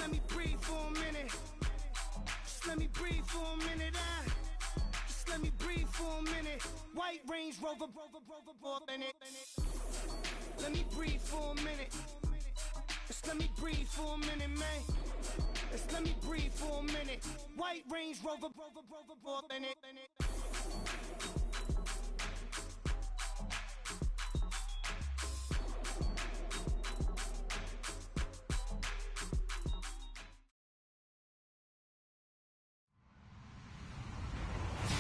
let me breathe for a minute. Just let me breathe for a minute. Just let me breathe for a minute. White Range Rover, let me breathe for a minute. Just let me breathe for a minute, man. Just let me breathe for a minute. White Range Rover,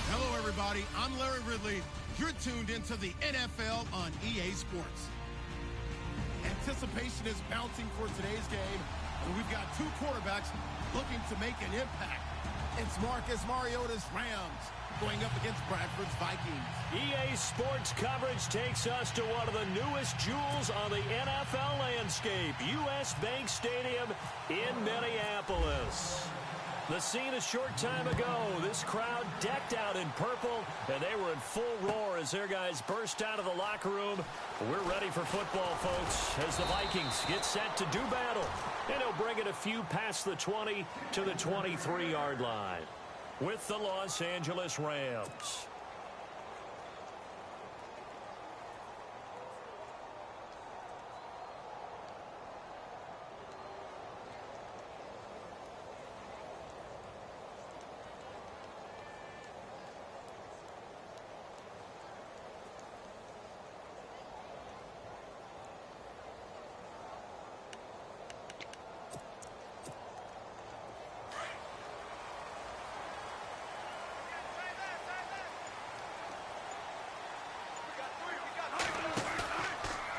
Hello, everybody. I'm Larry Ridley. You're tuned into the NFL on EA Sports. Anticipation is mounting for today's game, and we've got two quarterbacks looking to make an impact. It's Marcus Mariota's Rams going up against Bradford's Vikings. EA Sports coverage takes us to one of the newest jewels on the NFL landscape, US Bank Stadium in Minneapolis. The scene a short time ago, this crowd decked out in purple, and they were in full roar as their guys burst out of the locker room. We're ready for football, folks, as the Vikings get set to do battle. And he'll bring it a few past the 20 to the 23-yard line with the Los Angeles Rams.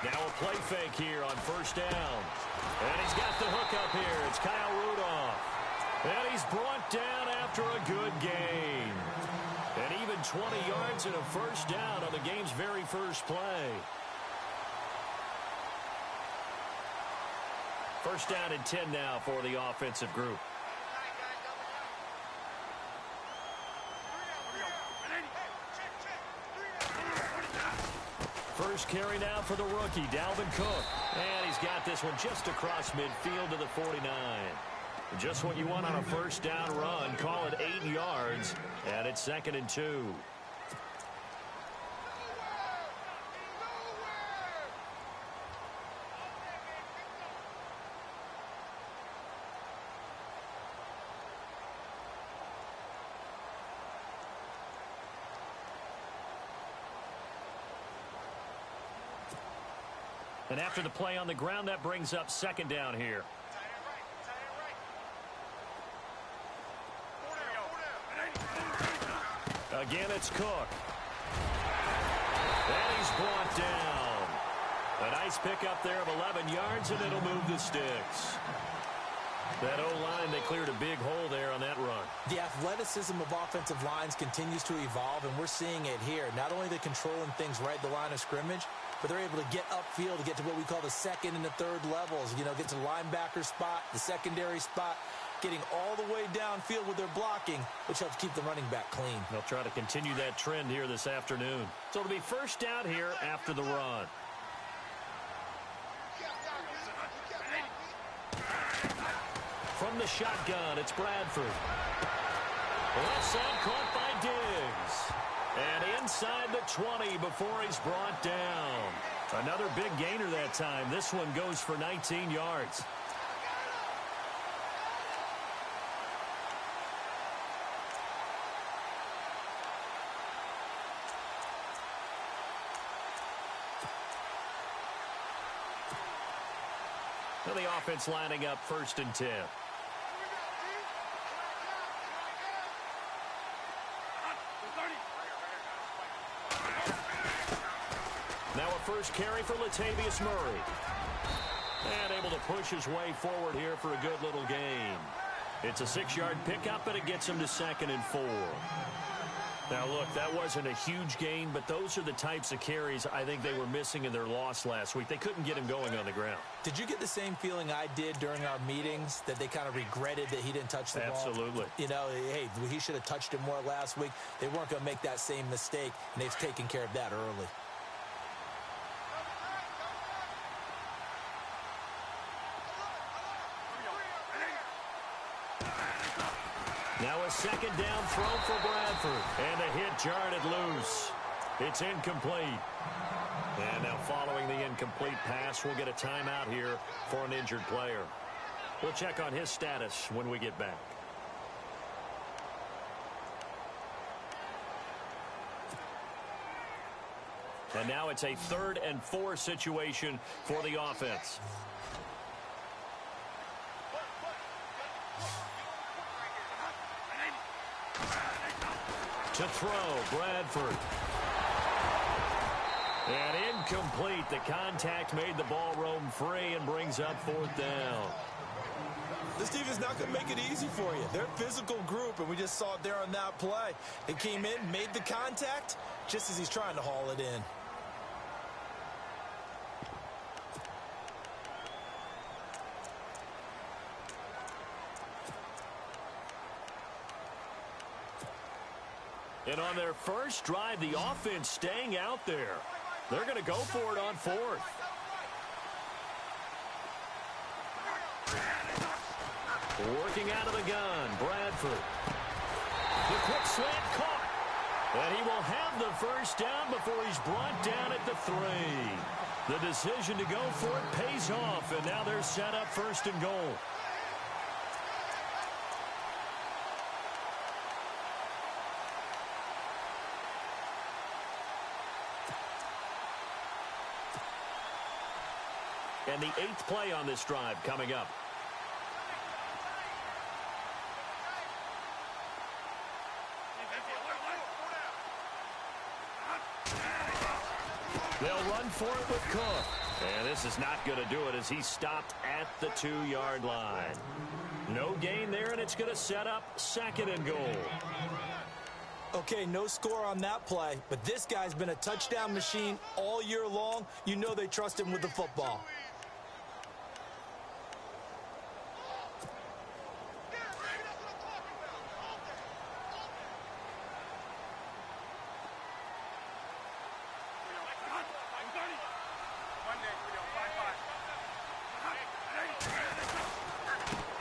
Now a play fake here on first down. And he's got the hook up here. It's Kyle Rudolph. And he's brought down after a good gain. And even 20 yards and a first down on the game's very first play. First down and 10 now for the offensive group. First carry now for the rookie, Dalvin Cook. And he's got this one just across midfield to the 49. Just what you want on a first down run. Call it 8 yards. And it's 2nd and 2. And after the play on the ground, that brings up 2nd down here. Again, it's Cook. And he's brought down. A nice pickup there of 11 yards, and it'll move the sticks. That O-line, they cleared a big hole there on that run. The athleticism of offensive lines continues to evolve, and we're seeing it here. Not only are they controlling things right at the line of scrimmage, but they're able to get upfield to get to what we call the second and the third levels. You know, get to the linebacker spot, the secondary spot, getting all the way downfield with their blocking, which helps keep the running back clean. They'll try to continue that trend here this afternoon. So it'll be first down here after the run. From the shotgun, it's Bradford. Left side caught by Diggs. And inside the 20 before he's brought down. Another big gainer that time. This one goes for 19 yards. Well, the offense lining up 1st and 10. Now a first carry for Latavius Murray. And able to push his way forward here for a good little gain. It's a 6-yard pickup, and it gets him to 2nd and 4. Now, look, that wasn't a huge gain, but those are the types of carries I think they were missing in their loss last week. They couldn't get him going on the ground. Did you get the same feeling I did during our meetings, that they kind of regretted that he didn't touch the ball? Absolutely. You know, hey, he should have touched it more last week. They weren't going to make that same mistake, and they've taken care of that early. Now a second down throw for Bradford. And the hit jarred it loose. It's incomplete. And now following the incomplete pass, we'll get a timeout here for an injured player. We'll check on his status when we get back. And now it's a 3rd and 4 situation for the offense. To throw, Bradford. And incomplete. The contact made the ball roam free and brings up 4th down. This team is not going to make it easy for you. They're a physical group, and we just saw it there on that play. They came in, made the contact, just as he's trying to haul it in. And on their first drive, the offense staying out there. They're going to go for it on 4th. Working out of the gun, Bradford. The quick slant caught. And he will have the first down before he's brought down at the 3. The decision to go for it pays off, and now they're set up 1st and goal. And the 8th play on this drive coming up. They'll run for it with Cook. And this is not going to do it as he stopped at the 2-yard line. No gain there, and it's going to set up 2nd and goal. Okay, no score on that play, but this guy's been a touchdown machine all year long. You know they trust him with the football.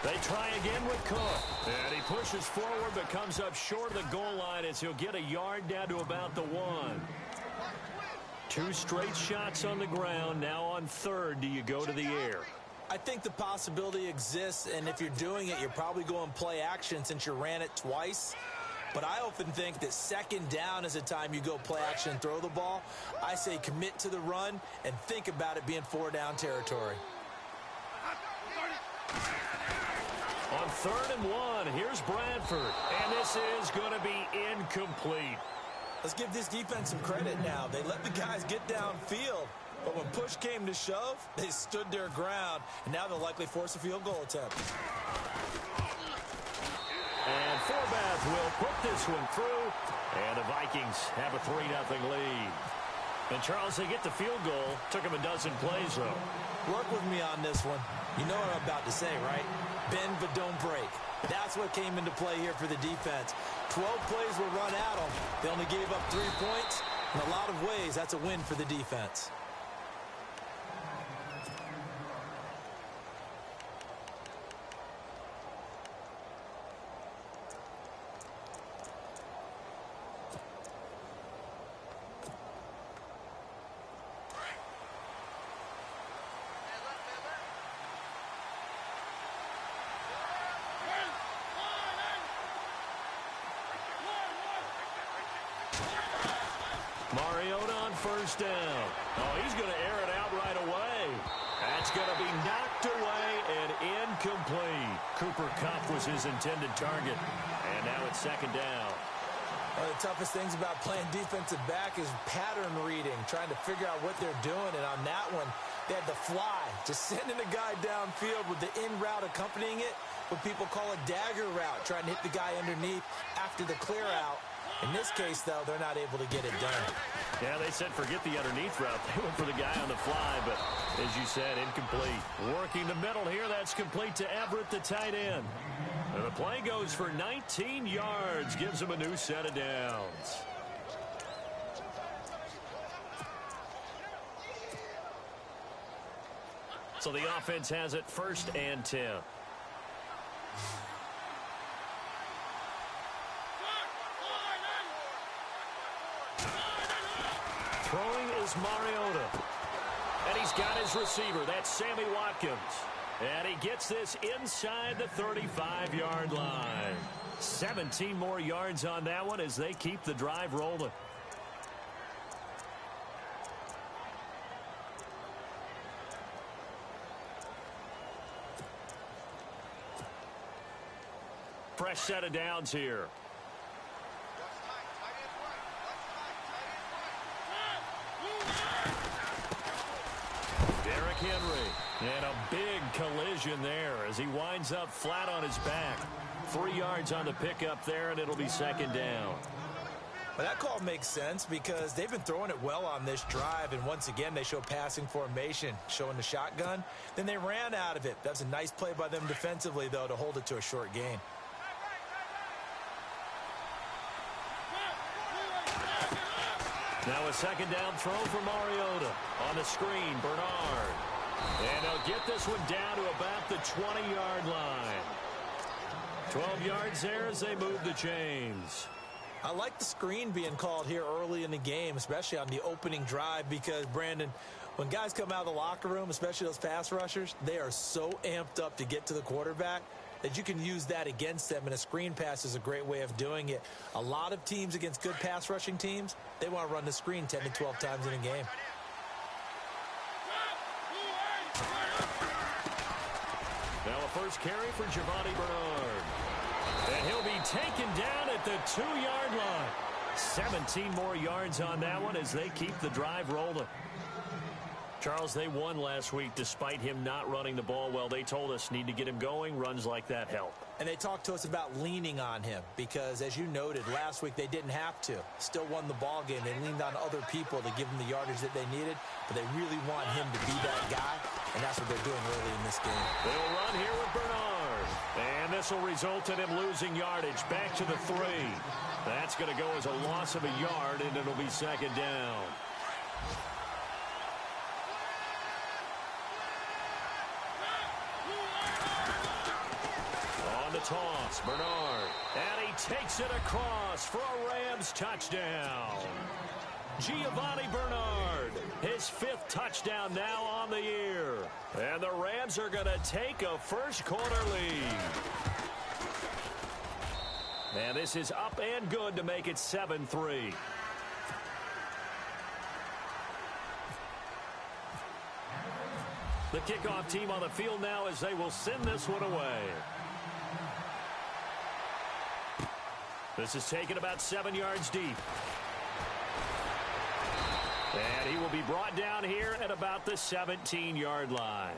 They try again with Cook. And he pushes forward but comes up short of the goal line as he'll get a yard down to about the 1. 2 straight shots on the ground. Now on 3rd, do you go to the air? I think the possibility exists, and if you're doing it, you're probably going play action since you ran it twice. But I often think that 2nd down is a time you go play action and throw the ball. I say commit to the run and think about it being 4-down territory. On 3rd and 1, here's Bradford. And this is going to be incomplete. Let's give this defense some credit now. They let the guys get downfield. But when push came to shove, they stood their ground. And now they'll likely force a field goal attempt. And Forbath will put this one through. And the Vikings have a 3-0 lead. And Charles, they get the field goal. Took them a dozen plays, though. Work with me on this one. You know what I'm about to say, right? Bend but don't break. That's what came into play here for the defense. 12 plays were run at them. They only gave up 3 points. In a lot of ways, that's a win for the defense. Mariota on 1st down. Oh, he's going to air it out right away. That's going to be knocked away and incomplete. Cooper Kupp was his intended target. And now it's 2nd down. One of the toughest things about playing defensive back is pattern reading, trying to figure out what they're doing. And on that one, they had the fly, just sending a guy downfield with the in route accompanying it, what people call a dagger route, trying to hit the guy underneath after the clear out. In this case, though, they're not able to get it done. Yeah, they said forget the underneath route. They went for the guy on the fly, but as you said, incomplete. Working the middle here, that's complete to Everett, the tight end. And the play goes for 19 yards, gives him a new set of downs. So the offense has it 1st and 10. is Mariota. And he's got his receiver. That's Sammy Watkins. And he gets this inside the 35-yard line. 17 more yards on that one as they keep the drive rolling. Fresh set of downs here. Derrick Henry. And a big collision there as he winds up flat on his back. 3 yards on the pickup there, and it'll be second down. Well, that call makes sense because they've been throwing it well on this drive, and once again they show passing formation, showing the shotgun. Then they ran out of it. That's a nice play by them defensively, though, to hold it to a short gain. Now a second down throw for Mariota. On the screen, Bernard. And they'll get this one down to about the 20-yard line. 12 yards there as they move the chains. I like the screen being called here early in the game, especially on the opening drive, because, Brandon, when guys come out of the locker room, especially those pass rushers, they are so amped up to get to the quarterback that you can use that against them, and a screen pass is a great way of doing it. A lot of teams against good pass rushing teams, they want to run the screen 10 to 12 times in a game. Now a first carry for Giovanni Bernard. And he'll be taken down at the 2-yard line. 17 more yards on that one as they keep the drive rolling. Charles, they won last week despite him not running the ball well. They told us need to get him going. Runs like that help. And they talked to us about leaning on him because, as you noted, last week they didn't have to. Still won the ball game. They leaned on other people to give them the yardage that they needed, but they really want him to be that guy, and that's what they're doing early in this game. They'll run here with Bernard, and this will result in him losing yardage back to the 3. That's going to go as a loss of a yard, and it'll be second down. Toss, Bernard, and he takes it across for a Rams touchdown. Giovanni Bernard, his 5th touchdown now on the year. And the Rams are going to take a first-quarter lead. And this is up and good to make it 7-3. The kickoff team on the field now as they will send this one away. This is taken about 7 yards deep. And he will be brought down here at about the 17-yard line.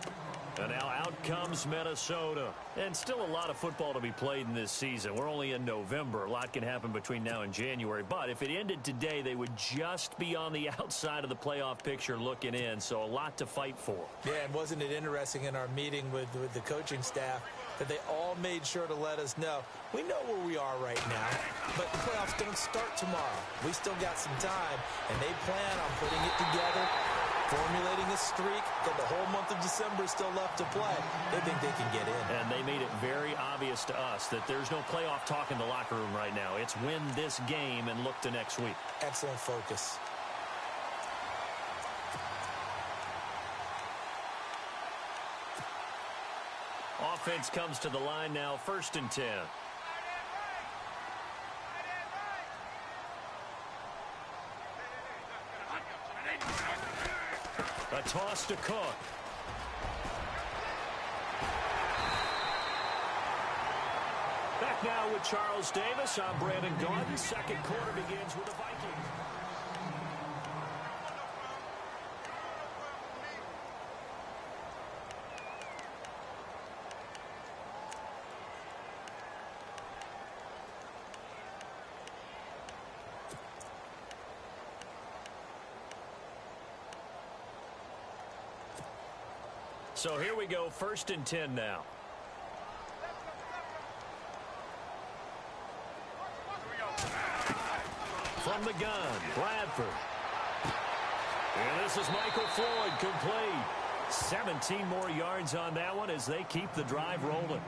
And now out comes Minnesota. And still a lot of football to be played in this season. We're only in November. A lot can happen between now and January. But if it ended today, they would just be on the outside of the playoff picture looking in. So a lot to fight for. Yeah, and wasn't it interesting in our meeting with the coaching staff that they all made sure to let us know, we know where we are right now, but the playoffs don't start tomorrow. We still got some time, and they plan on putting it together, formulating a streak, that the whole month of December is still left to play. They think they can get in. And they made it very obvious to us that there's no playoff talk in the locker room right now. It's win this game and look to next week. Excellent focus. Offense comes to the line now, 1st and 10. A toss to Cook. Back now with Charles Davis. I'm Brandon Gaudin. Second quarter begins with the Vikings. So here we go, 1st and 10 now. From the gun, Bradford. And this is Michael Floyd, complete. 17 more yards on that one as they keep the drive rolling.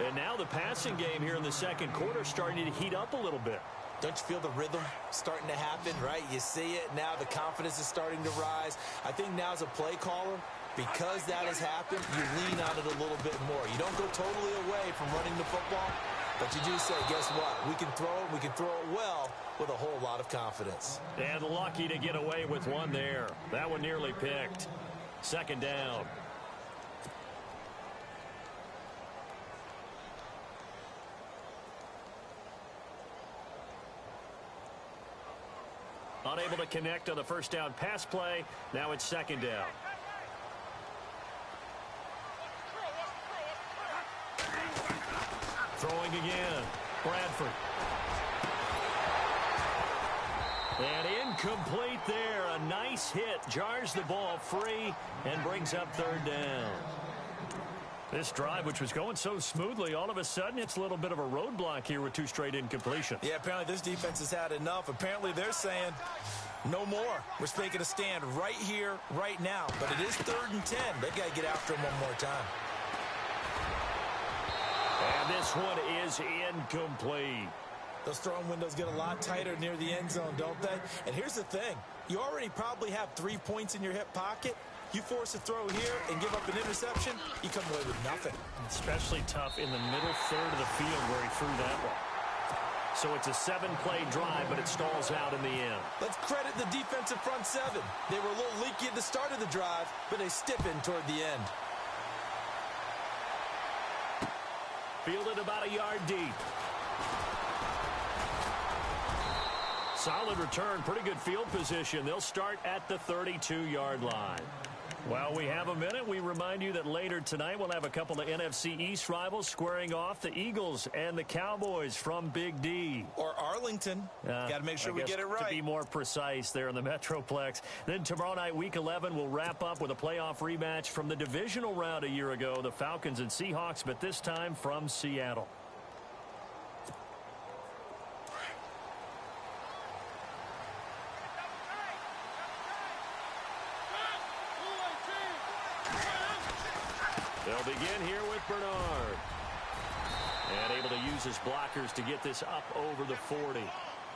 And now the passing game here in the second quarter starting to heat up a little bit. Don't you feel the rhythm starting to happen, right? You see it now. The confidence is starting to rise. I think now as a play caller, because that has happened, you lean on it a little bit more. You don't go totally away from running the football, but you do say, guess what? We can throw it. We can throw it well with a whole lot of confidence. And lucky to get away with one there. That one nearly picked. Second down. Unable to connect on the first down pass play. Now it's second down. Throwing again. Bradford. And incomplete there. A nice hit. Jars the ball free and brings up third down. This drive, which was going so smoothly, all of a sudden it's a little bit of a roadblock here with 2 straight incompletions. Yeah, apparently this defense has had enough. Apparently they're saying no more. We're taking a stand right here, right now. But it is 3rd and 10. They got to get after him one more time. And this one is incomplete. Those throwing windows get a lot tighter near the end zone, don't they? And here's the thing. You already probably have 3 points in your hip pocket. You force a throw here and give up an interception, you come away with nothing. Especially tough in the middle third of the field where he threw that one. So it's a 7-play drive, but it stalls out in the end. Let's credit the defensive front 7. They were a little leaky at the start of the drive, but they stiffened toward the end. Fielded about a yard deep. Solid return, pretty good field position. They'll start at the 32-yard line. Well, we have a minute. We remind you that later tonight we'll have a couple of NFC East rivals squaring off, the Eagles and the Cowboys from Big D. Or Arlington. Got to make sure we get it right. To be more precise there in the Metroplex. Then tomorrow night, Week 11, we'll wrap up with a playoff rematch from the divisional round a year ago, the Falcons and Seahawks, but this time from Seattle. They'll begin here with Bernard. And able to use his blockers to get this up over the 40.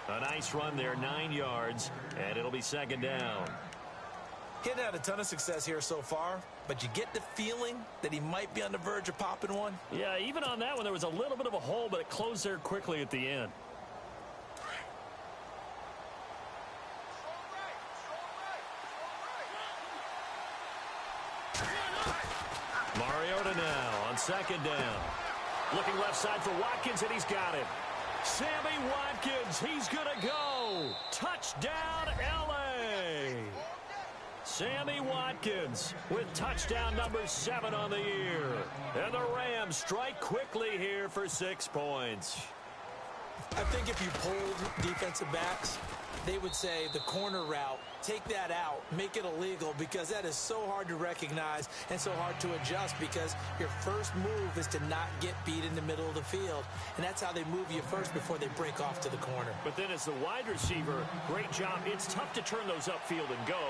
A nice run there, 9 yards, and it'll be second down. He hadn't had a ton of success here so far, but you get the feeling that he might be on the verge of popping one. Yeah, even on that one, there was a little bit of a hole, but it closed there quickly at the end. Mariota now on second down. Looking left side for Watkins, and he's got him. Sammy Watkins, he's going to go. Touchdown, L.A. Sammy Watkins with touchdown number 7 on the year. And the Rams strike quickly here for 6 points. I think if you pulled defensive backs, they would say the corner route, take that out, make it illegal, because that is so hard to recognize and so hard to adjust, because your first move is to not get beat in the middle of the field. And that's how they move you first before they break off to the corner. But then as the wide receiver, great job. It's tough to turn those upfield and go,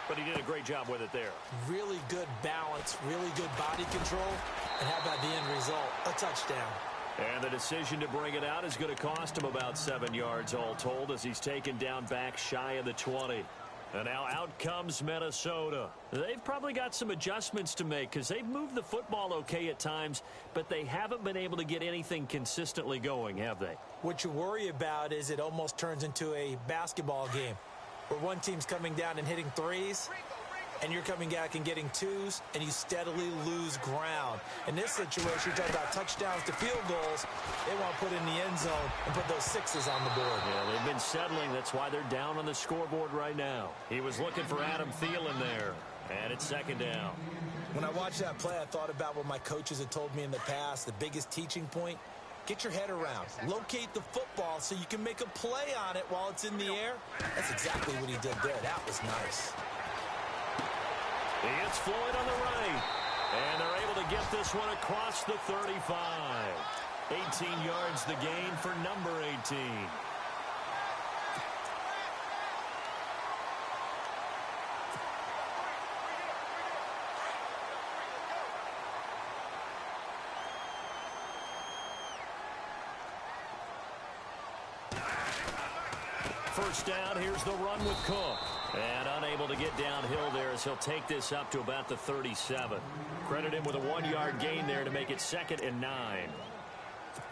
but he did a great job with it there. Really good balance, really good body control. And how about the end result? A touchdown. And the decision to bring it out is going to cost him about 7 yards all told, as he's taken down back shy of the 20. And now out comes Minnesota. They've probably got some adjustments to make, because they've moved the football okay at times, but they haven't been able to get anything consistently going, have they? What you worry about is it almost turns into a basketball game where one team's coming down and hitting threes, and you're coming back and getting twos, and you steadily lose ground. In this situation, you're talking about touchdowns to field goals. They want to put in the end zone and put those sixes on the board. Yeah, they've been settling. That's why they're down on the scoreboard right now. He was looking for Adam Thielen there, and it's second down. When I watched that play, I thought about what my coaches had told me in the past. The biggest teaching point, get your head around. Locate the football so you can make a play on it while it's in the air. That's exactly what he did there. That was nice. It's Floyd on the right. And they're able to get this one across the 35. 18 yards the gain for number 18. first down. Here's the run with Cook. And unable to get downhill there as he'll take this up to about the 37. Credit him with a 1-yard gain there to make it 2nd and 9.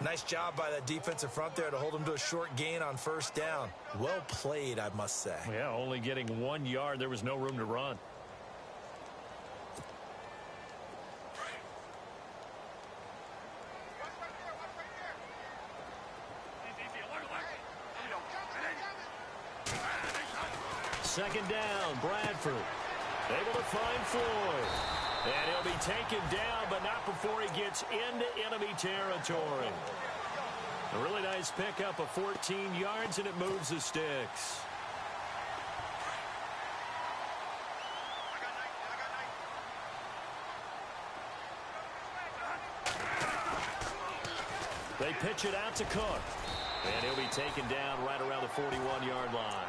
Nice job by that defensive front there to hold him to a short gain on first down. Well played, I must say. Yeah, only getting 1 yard. There was no room to run. Second down, Bradford. Able to find Floyd. And he'll be taken down, but not before he gets into enemy territory. A really nice pickup of 14 yards, and it moves the sticks. They pitch it out to Cook. And he'll be taken down right around the 41-yard line.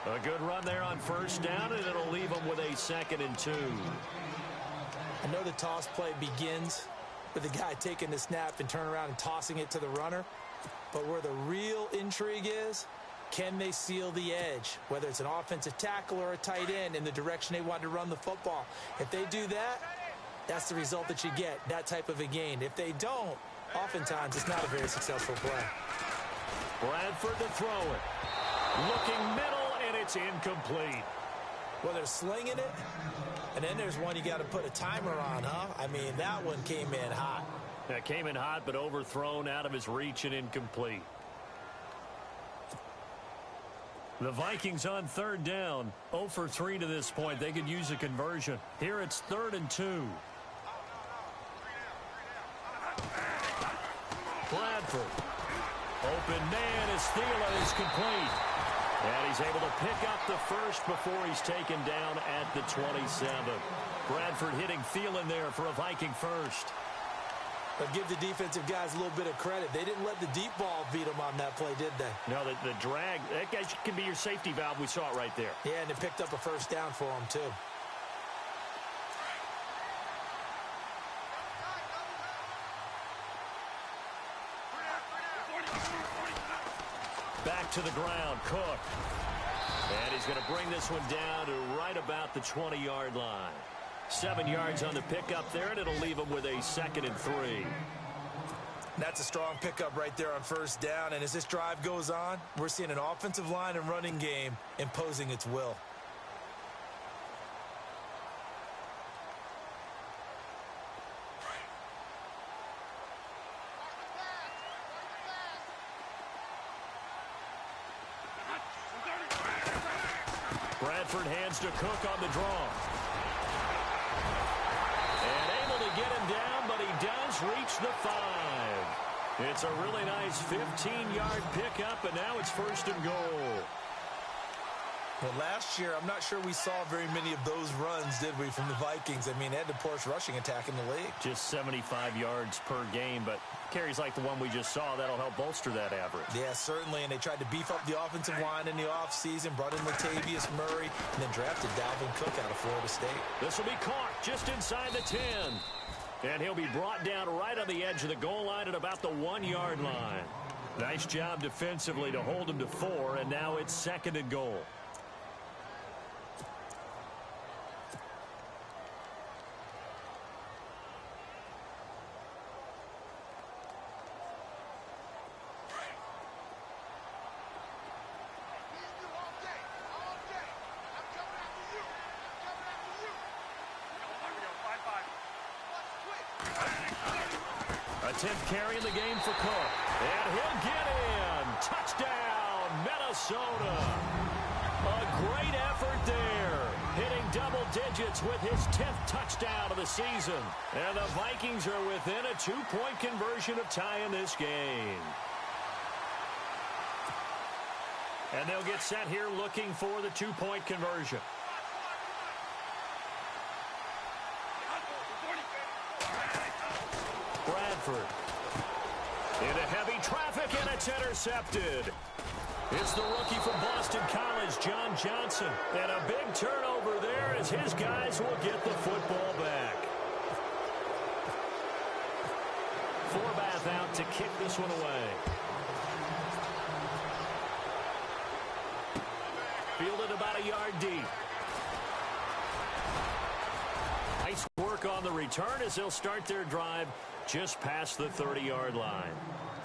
A good run there on first down, and it'll leave them with a 2nd and 2. I know the toss play begins with the guy taking the snap and turn around and tossing it to the runner. But where the real intrigue is, can they seal the edge, whether it's an offensive tackle or a tight end, in the direction they want to run the football? If they do that, that's the result that you get, that type of a gain. If they don't, oftentimes it's not a very successful play. Bradford to throw it. Looking middle, and it's incomplete. Well, they're slinging it, and then there's one you got to put a timer on, huh? I mean, that one came in hot. That came in hot, but overthrown, out of his reach, and incomplete. The Vikings on third down, 0 for 3 to this point. They could use a conversion. Here it's 3rd and 2. Bradford. Open man as Thielen is complete. And he's able to pick up the first before he's taken down at the 27. Bradford hitting Thielen there for a Viking first. But give the defensive guys a little bit of credit. They didn't let the deep ball beat them on that play, did they? No, the drag, that guy can be your safety valve. We saw it right there. Yeah, and it picked up a first down for him, too. Back to the ground, Cook. And he's going to bring this one down to right about the 20-yard line. 7 yards on the pickup there, and it'll leave him with a 2nd and 3. That's a strong pickup right there on first down. And as this drive goes on, we're seeing an offensive line and running game imposing its will. Bradford hands to Cook on the draw. And able to get him down, but he does reach the 5. It's a really nice 15-yard pickup, and now it's 1st and goal. Well, last year, I'm not sure we saw very many of those runs, did we, from the Vikings? I mean, they had the Porsche rushing attack in the league. Just 75 yards per game, but carries like the one we just saw, that'll help bolster that average. Yeah, certainly, and they tried to beef up the offensive line in the offseason, brought in Latavius Murray, and then drafted Dalvin Cook out of Florida State. This will be caught just inside the 10. And he'll be brought down right on the edge of the goal line at about the 1-yard line. Nice job defensively to hold him to 4, and now it's 2nd and goal. A 10th carry in the game for Cook. And he'll get in. Touchdown, Minnesota. A great effort there. Hitting double digits with his 10th touchdown of the season. And the Vikings are within a 2-point conversion of tying this game. And they'll get set here looking for the 2-point conversion. Bradford into heavy traffic, and it's intercepted. It's the rookie from Boston College, John Johnson. And a big turnover there as his guys will get the football back. Forbath out to kick this one away. fielded about a yard deep. Nice work on the return as they'll start their drive just past the 30-yard line.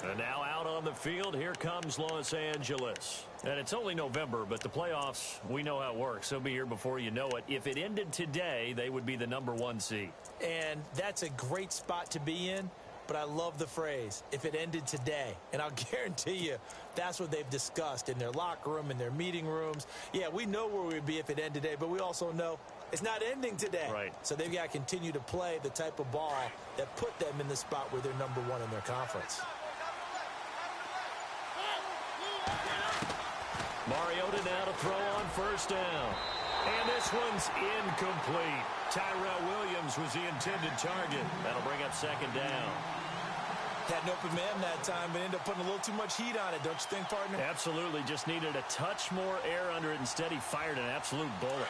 And now out on the field, here comes Los Angeles. And it's only November, but the playoffs, we know how it works. They'll be here before you know it. If it ended today, they would be the #1 seed. And that's a great spot to be in, but I love the phrase, if it ended today. And I'll guarantee you that's what they've discussed in their locker room, in their meeting rooms. Yeah, we know where we'd be if it ended today, but we also know it's not ending today. Right. So they've got to continue to play the type of ball that put them in the spot where they're #1 in their conference. Mariota now to throw on first down. And this one's incomplete. Tyrell Williams was the intended target. That'll bring up second down. Had an open man that time, but ended up putting a little too much heat on it, don't you think, partner? Absolutely. Just needed a touch more air under it. Instead, he fired an absolute bullet.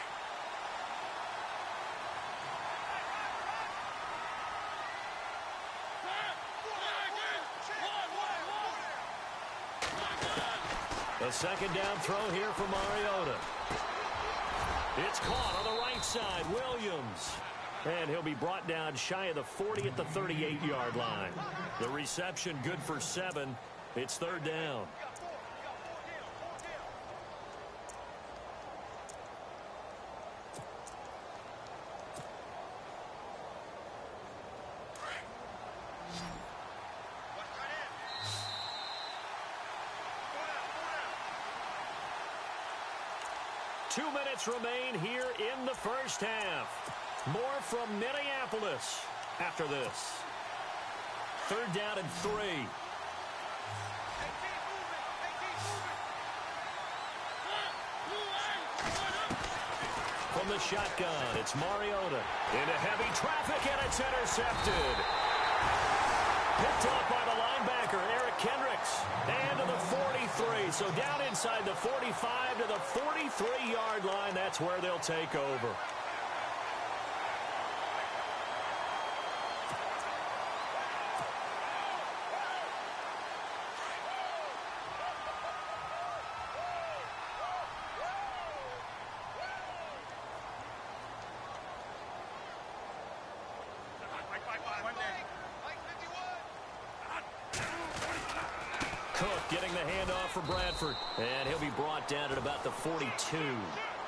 A second down throw here for Mariota. It's caught on the right side. Williams. And he'll be brought down shy of the 40 at the 38-yard line. The reception good for 7. It's third down. Two minutes remain here in the first half. More from Minneapolis after this. Third down and 3. From the shotgun, it's Mariota. Into heavy traffic, and it's intercepted. Picked off by the linebacker, Eric Kendricks. And to the 43. So down inside the 45 to the 43-yard line. That's where they'll take over. Getting the handoff for Bradford. And he'll be brought down at about the 42.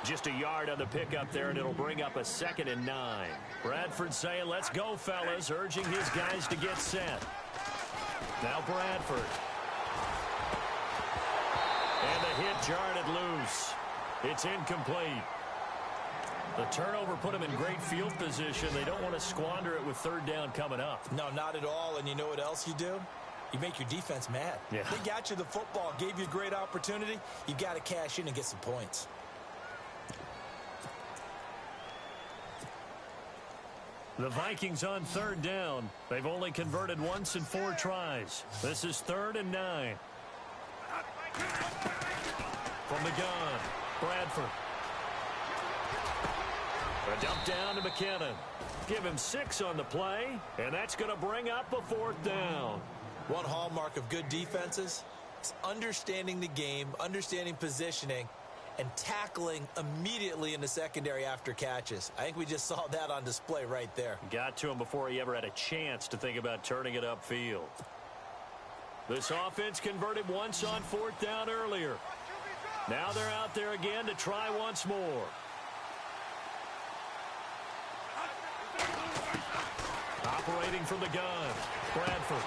Just a yard on the pickup there, and it'll bring up a 2nd and 9. Bradford saying, let's go, fellas, urging his guys to get set. Now Bradford. And the hit jarred it loose. It's incomplete. The turnover put them in great field position. They don't want to squander it with third down coming up. No, not at all. And you know what else you do? You make your defense mad. Yeah. They got you the football, gave you a great opportunity. You got to cash in and get some points. The Vikings on third down. They've only converted once in 4 tries. This is 3rd and 9. From the gun, Bradford. A dump down to McKinnon. Give him 6 on the play, and that's going to bring up a 4th down. One hallmark of good defenses is understanding the game, understanding positioning, and tackling immediately in the secondary after catches. I think we just saw that on display right there. Got to him before he ever had a chance to think about turning it upfield. This offense converted once on 4th down earlier. Now they're out there again to try once more. Operating from the gun, Bradford.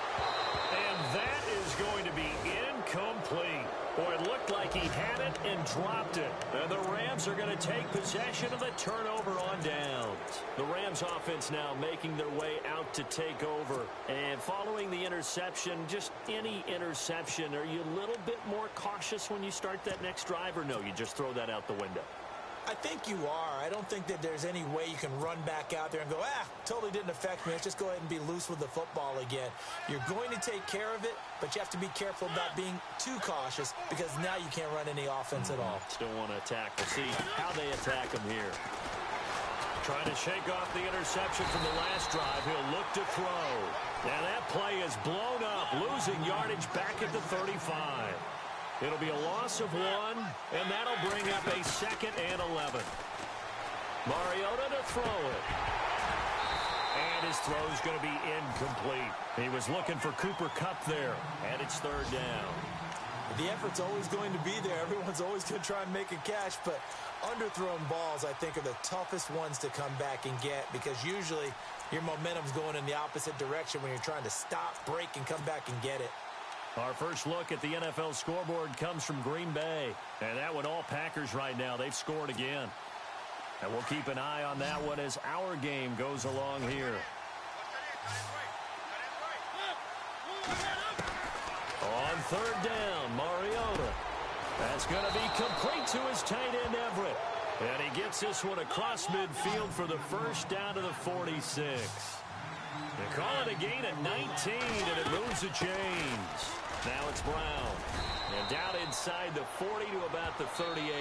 And that is going to be incomplete. Boy, it looked like he had it and dropped it. And the Rams are going to take possession of the turnover on downs. The Rams offense now making their way out to take over. And following the interception, just any interception, are you a little bit more cautious when you start that next drive, or no, you just throw that out the window? I think you are. I don't think that there's any way you can run back out there and go, totally didn't affect me. Let's just go ahead and be loose with the football again. You're going to take care of it, but you have to be careful about being too cautious because now you can't run any offense at all. Still want to attack. We'll see how they attack him here. Trying to shake off the interception from the last drive. He'll look to throw. And that play is blown up, losing yardage back at the 35. It'll be a loss of 1, and that'll bring up a 2nd and 11. Mariota to throw it. And his throw's going to be incomplete. He was looking for Cooper Kupp there, and it's 3rd down. The effort's always going to be there. Everyone's always going to try and make a catch, but underthrown balls, I think, are the toughest ones to come back and get because usually your momentum's going in the opposite direction when you're trying to stop, break, and come back and get it. Our first look at the NFL scoreboard comes from Green Bay. And that one, all Packers right now. They've scored again. And we'll keep an eye on that one as our game goes along here. On 3rd down, Mariota. That's going to be complete to his tight end, Everett. And he gets this one across midfield for the first down to the 46. They call it a gain at 19, and it moves the chains. Now it's Brown. And down inside the 40 to about the 38.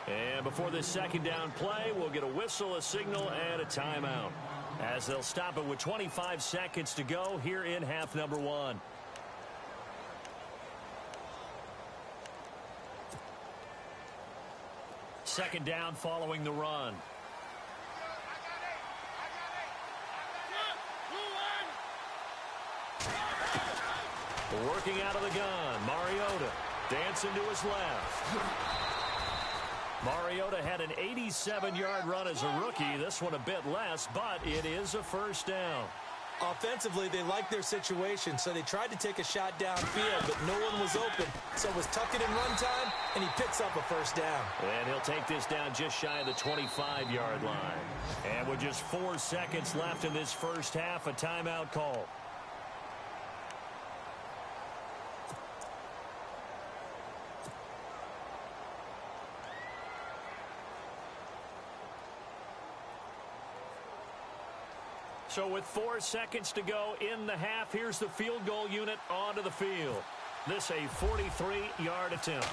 And before this 2nd down play, we'll get a whistle, a signal, and a timeout. As they'll stop it with 25 seconds to go here in half number 1. Second down following the run. Working out of the gun, Mariota dancing to his left. Mariota had an 87-yard run as a rookie. This one a bit less, but it is a first down. Offensively, they like their situation, so they tried to take a shot downfield, but no one was open. So it was tuck it in run time, and he picks up a first down. And he'll take this down just shy of the 25-yard line. And with just 4 seconds left in this first half, a timeout call. So with 4 seconds to go in the half, here's the field goal unit onto the field. This a 43-yard attempt.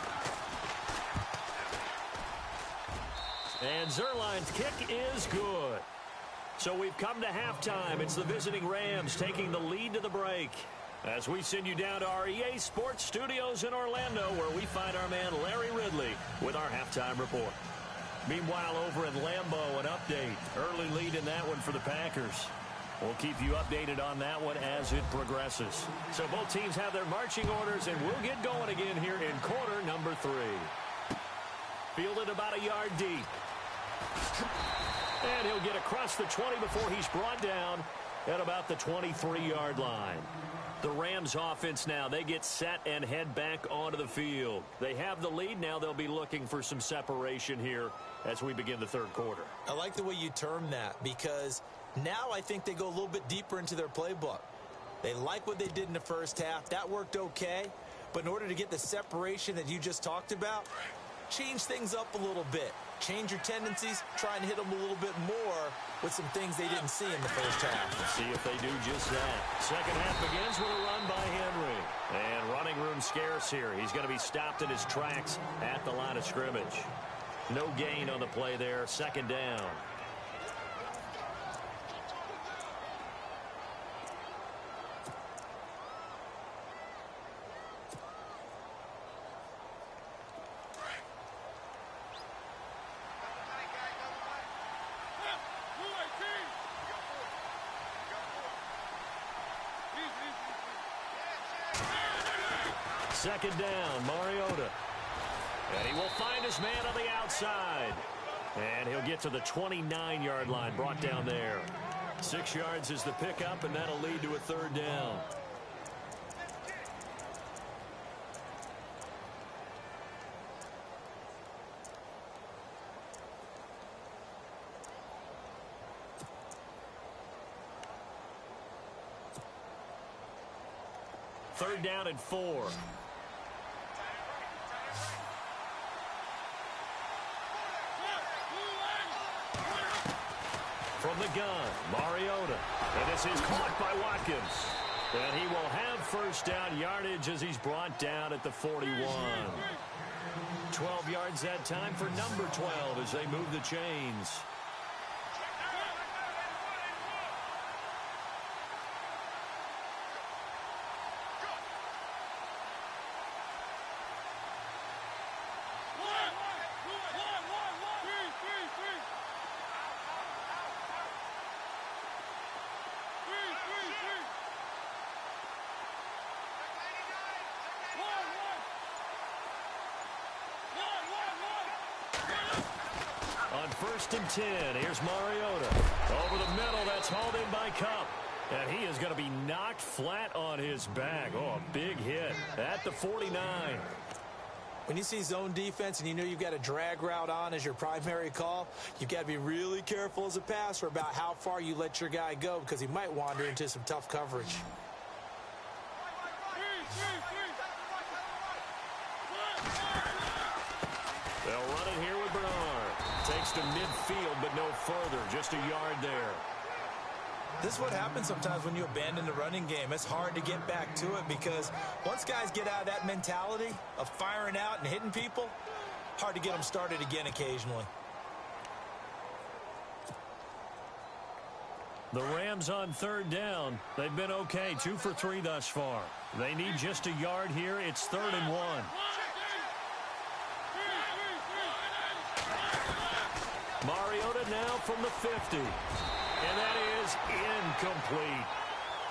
And Zerline's kick is good. So we've come to halftime. It's the visiting Rams taking the lead to the break. As we send you down to our EA Sports Studios in Orlando, where we find our man Larry Ridley with our halftime report. Meanwhile, over in Lambeau, an update. Early lead in that one for the Packers. We'll keep you updated on that one as it progresses. So both teams have their marching orders, and we'll get going again here in quarter number 3. Fielded about a yard deep. And he'll get across the 20 before he's brought down at about the 23-yard line. The Rams offense now, they get set and head back onto the field. They have the lead. Now they'll be looking for some separation here as we begin the third quarter. I like the way you term that because now I think they go a little bit deeper into their playbook. They like what they did in the first half. That worked okay. But in order to get the separation that you just talked about, change things up a little bit. Change your tendencies, try and hit them a little bit more with some things they didn't see in the first half. Let's see if they do just that. Second half begins with a run by Henry. And running room scarce here. He's going to be stopped in his tracks at the line of scrimmage. No gain on the play there. Second down. Second down, Mariota. And he will find his man on the outside. And he'll get to the 29-yard line, brought down there. 6 yards is the pickup, and that'll lead to a third down. Third down and 4. From the gun, Mariota. And this is caught by Watkins. And he will have first down yardage as he's brought down at the 41. 12 yards that time for number 12 as they move the chains. first and 10. Here's Mariota. Over the middle, that's hauled in by Cup. And he is going to be knocked flat on his back. Oh, a big hit at the 49. When you see zone defense and you know you've got a drag route on as your primary call, you've got to be really careful as a passer about how far you let your guy go because he might wander into some tough coverage. They'll run it here with Bernard. Takes to midfield, but no further. Just a yard there. This is what happens sometimes when you abandon the running game. It's hard to get back to it because once guys get out of that mentality of firing out and hitting people, hard to get them started again occasionally. The Rams on third down. They've been okay, 2 for 3 thus far. They need just a yard here. It's 3rd and 1. Mariota now from the 50. And that is incomplete.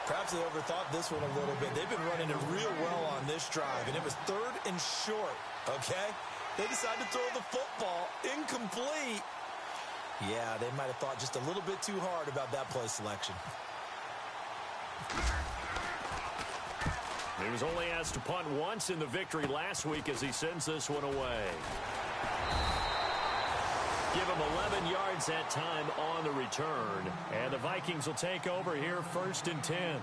Perhaps they overthought this one a little bit. They've been running it real well on this drive, and it was 3rd and short, okay? They decided to throw the football incomplete. Yeah, they might have thought just a little bit too hard about that play selection. He was only asked to punt once in the victory last week as he sends this one away. Give him 11 yards that time on the return. And the Vikings will take over here 1st and 10.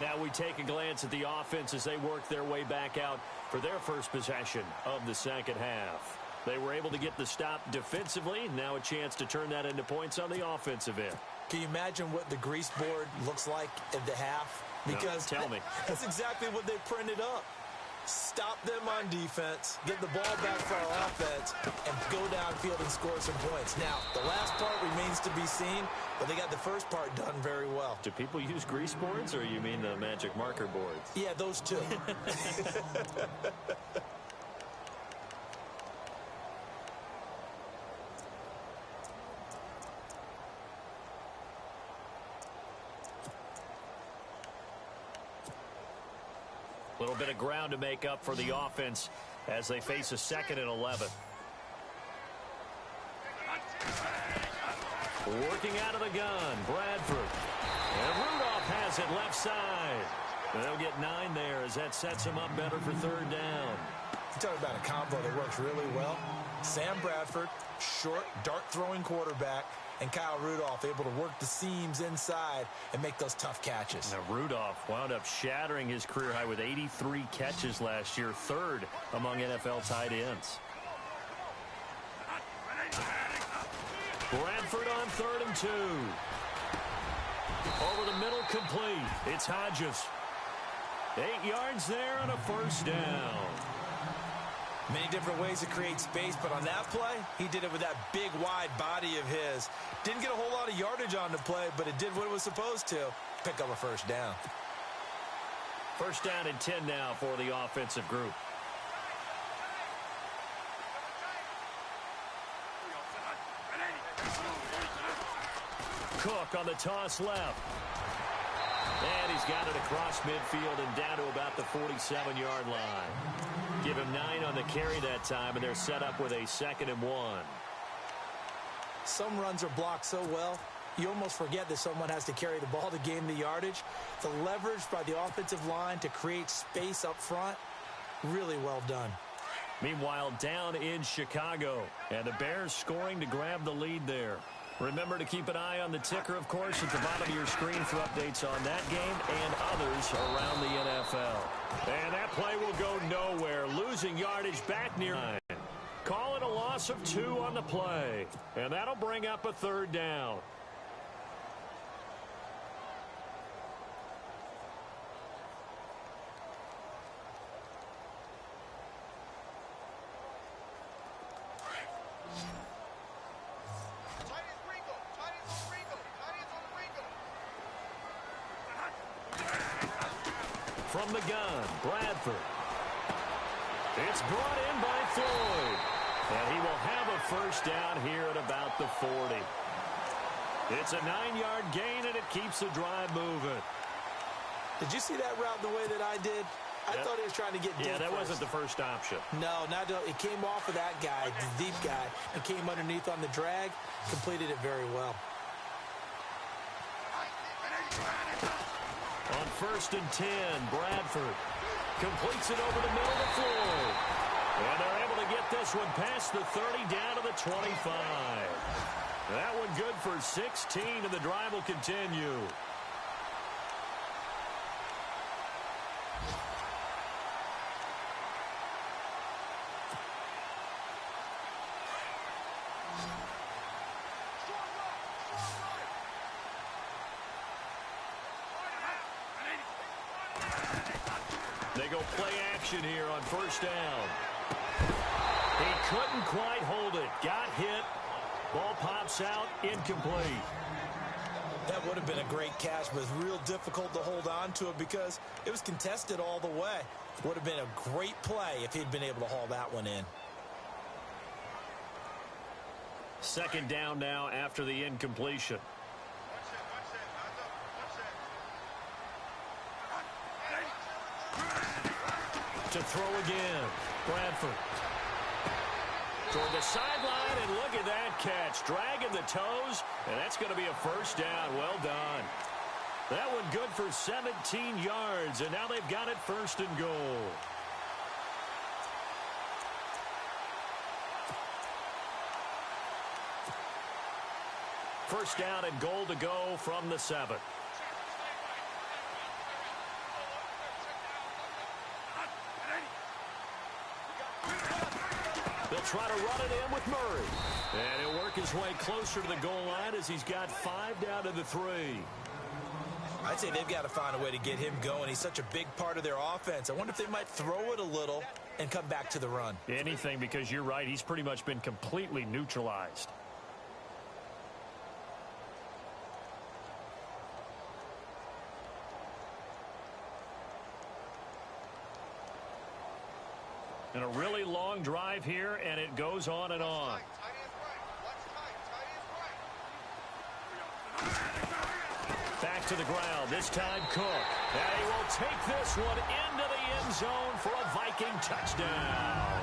Now we take a glance at the offense as they work their way back out for their first possession of the second half. They were able to get the stop defensively. Now a chance to turn that into points on the offensive end. Can you imagine what the grease board looks like at the half? Because no, tell me. That's exactly what they printed up. Stop them on defense, get the ball back for our offense, and go downfield and score some points. Now, the last part remains to be seen, but they got the first part done very well. Do people use grease boards, or you mean the magic marker boards? Yeah, those two. A little bit of ground to make up for the offense as they face a 2nd and 11. Working out of the gun, Bradford. And Rudolph has it left side. They'll get 9 there as that sets them up better for 3rd down. You talk about a combo that works really well. Sam Bradford, short, dart-throwing quarterback, and Kyle Rudolph able to work the seams inside and make those tough catches. Now Rudolph wound up shattering his career high with 83 catches last year, 3rd among NFL tight ends. Bradford on 3rd and 2. Over the middle, complete. It's Hodges. 8 yards there and a 1st down. Many different ways to create space, but on that play, he did it with that big, wide body of his. Didn't get a whole lot of yardage on the play, but it did what it was supposed to. Pick up a 1st down. 1st down and 10 now for the offensive group. Cook on the toss left. And he's got it across midfield and down to about the 47-yard line. Give him 9 on the carry that time, and they're set up with a 2nd and 1. Some runs are blocked so well, you almost forget that someone has to carry the ball to gain the yardage. The leverage by the offensive line to create space up front, really well done. Meanwhile, down in Chicago, and the Bears scoring to grab the lead there. Remember to keep an eye on the ticker, of course, at the bottom of your screen for updates on that game and others around the NFL. And that play will go nowhere. Losing yardage back near 9. Call it a loss of 2 on the play. And that'll bring up a 3rd down. From the gun, Bradford. It's brought in by Floyd. And he will have a 1st down here at about the 40. It's a 9-yard gain, and it keeps the drive moving. Did you see that route the way that I did? I thought he was trying to get deep. Yeah, that first. wasn't the first option. No, it came off of that guy, the deep guy, and came underneath on the drag, completed it very well. On 1st and 10, Bradford completes it over the middle of the floor. And they're able to get this one past the 30 down to the 25. That one good for 16, and the drive will continue. They go play action here on 1st down. He couldn't quite hold it. Got hit. Ball pops out. Incomplete. That would have been a great catch, but it's real difficult to hold on to it because it was contested all the way. Would have been a great play if he'd been able to haul that one in. 2nd down now after the incompletion. To throw again. Bradford. Toward the sideline, and look at that catch. Dragging the toes, and that's going to be a 1st down. Well done. That one good for 17 yards, and now they've got it 1st and goal. First down and goal to go from the 7. They'll try to run it in with Murray. And he'll work his way closer to the goal line as he's got 5 down to the 3. I'd say they've got to find a way to get him going. He's such a big part of their offense. I wonder if they might throw it a little and come back to the run. Anything, because you're right. He's pretty much been completely neutralized. And a really long drive here, and it goes on and on. Back to the ground, this time Cook. And he will take this one into the end zone for a Viking touchdown.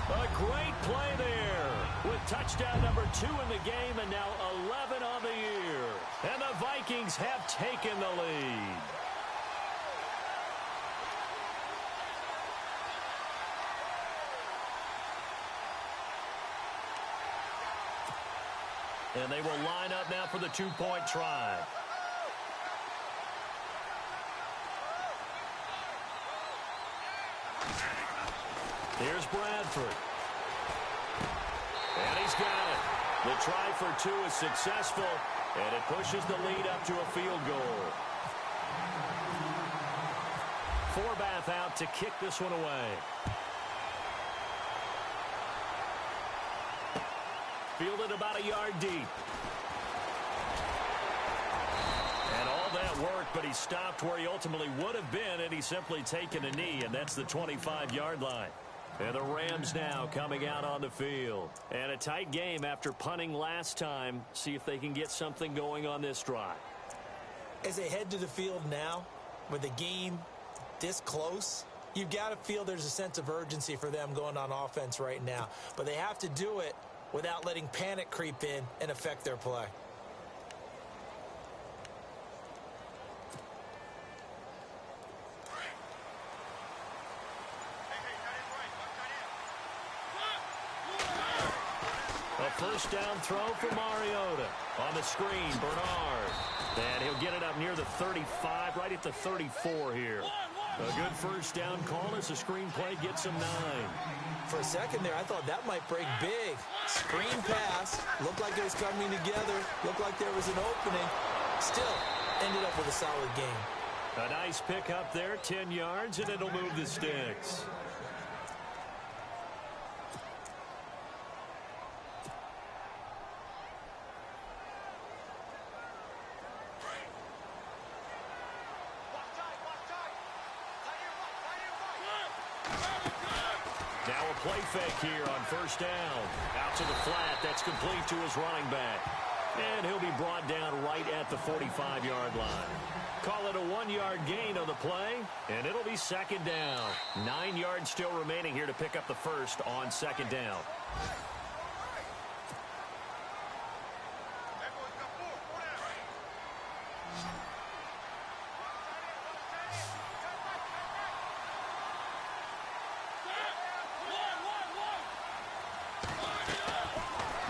A great play there with touchdown number 2 in the game and now 11 on the year. And the Vikings have taken the lead. And they will line up now for the 2-point try. Here's Bradford. And he's got it. The try for 2 is successful, and it pushes the lead up to a field goal. Forbath out to kick this one away. Fielded about a yard deep. And all that work, but he stopped where he ultimately would have been, and he's simply taken a knee, and that's the 25-yard line. And the Rams now coming out on the field. And a tight game after punting last time. See if they can get something going on this drive. As they head to the field now, with the game this close, you've got to feel there's a sense of urgency for them going on offense right now. But they have to do it without letting panic creep in and affect their play. A first down throw for Mariota. On the screen, Bernard. And he'll get it up near the 35, right at the 34 here. A good first down call as the screenplay gets him 9. For a second there, I thought that might break big. Screen pass. Looked like it was coming together. Looked like there was an opening. Still, ended up with a solid game. A nice pick up there, 10 yards, and it'll move the sticks. Now a play fake here on first down. Out to the flat. That's complete to his running back. And he'll be brought down right at the 45-yard line. Call it a 1-yard gain on the play, and it'll be second down. 9 yards still remaining here to pick up the first on second down.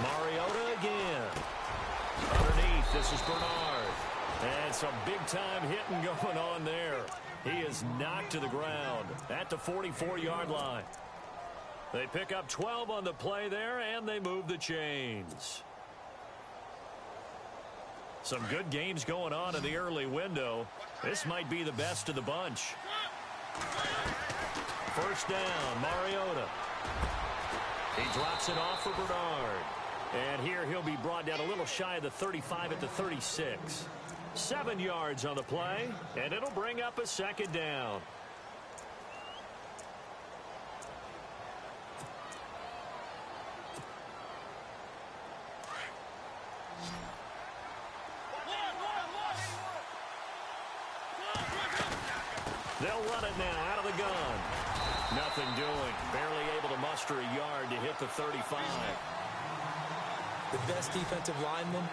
Mariota again. Underneath, this is Bernard. And some big-time hitting going on there. He is knocked to the ground at the 44-yard line. They pick up 12 on the play there, and they move the chains. Some good games going on in the early window. This might be the best of the bunch. First down, Mariota. He drops it off for Bernard. And here he'll be brought down a little shy of the 35 at the 36. 7 yards on the play, and it'll bring up a second down. They'll run it now out of the gun. Nothing doing. Barely able to muster a yard to hit the 35. The best defensive linemen,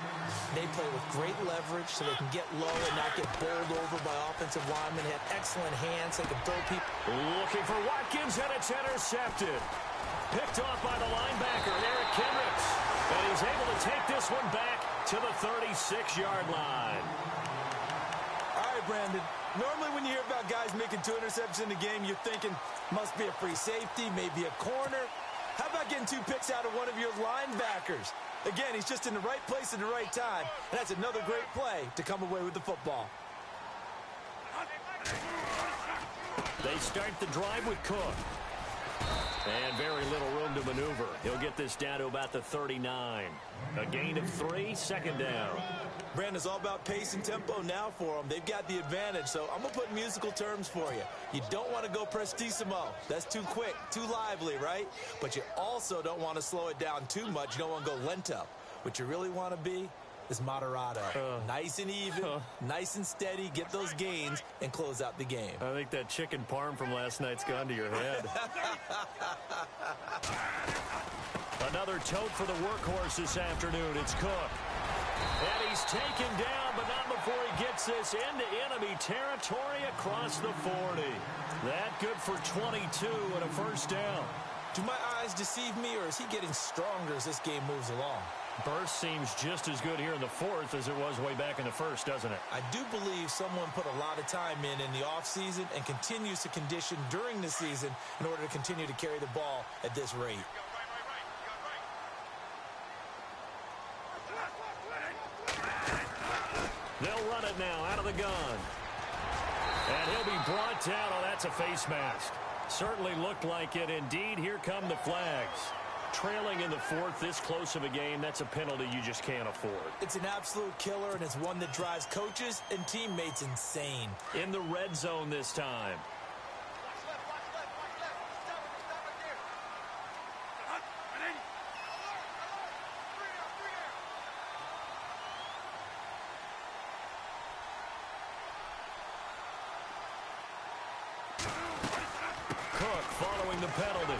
they play with great leverage so they can get low and not get bowled over by offensive linemen. They have excellent hands. They can throw people. Looking for Watkins, and it's intercepted. Picked off by the linebacker, Eric Kendricks. And he's able to take this one back to the 36-yard line. All right, Brandon. Normally when you hear about guys making 2 interceptions in the game, you're thinking must be a free safety, maybe a corner. How about getting 2 picks out of one of your linebackers? Again, he's just in the right place at the right time, and that's another great play to come away with the football. They start the drive with Cook. And very little room to maneuver. He'll get this down to about the 39. A gain of 3, second down. Brandon's all about pace and tempo now for them. They've got the advantage, so I'm going to put musical terms for you. You don't want to go prestissimo. That's too quick, too lively, right? But you also don't want to slow it down too much. You don't want to go lento. What you really want to be is moderato. Nice and even, nice and steady, get those gains, and close out the game. I think that chicken parm from last night's gone to your head. Another tote for the workhorse this afternoon. It's Cook. And he's taken down, but not before he gets this into enemy territory across the 40. That good for 22 and a first down. Do my eyes deceive me, or is he getting stronger as this game moves along? Burst seems just as good here in the fourth as it was way back in the first, doesn't it? I do believe someone put a lot of time in the offseason and continues to condition during the season in order to continue to carry the ball at this rate. They'll run it now out of the gun. And he'll be brought down. Oh, that's a face mask. Certainly looked like it. Indeed, here come the flags. Trailing in the fourth, this close of a game, that's a penalty you just can't afford. It's an absolute killer, and it's one that drives coaches and teammates insane. In the red zone this time. Cook following the penalty.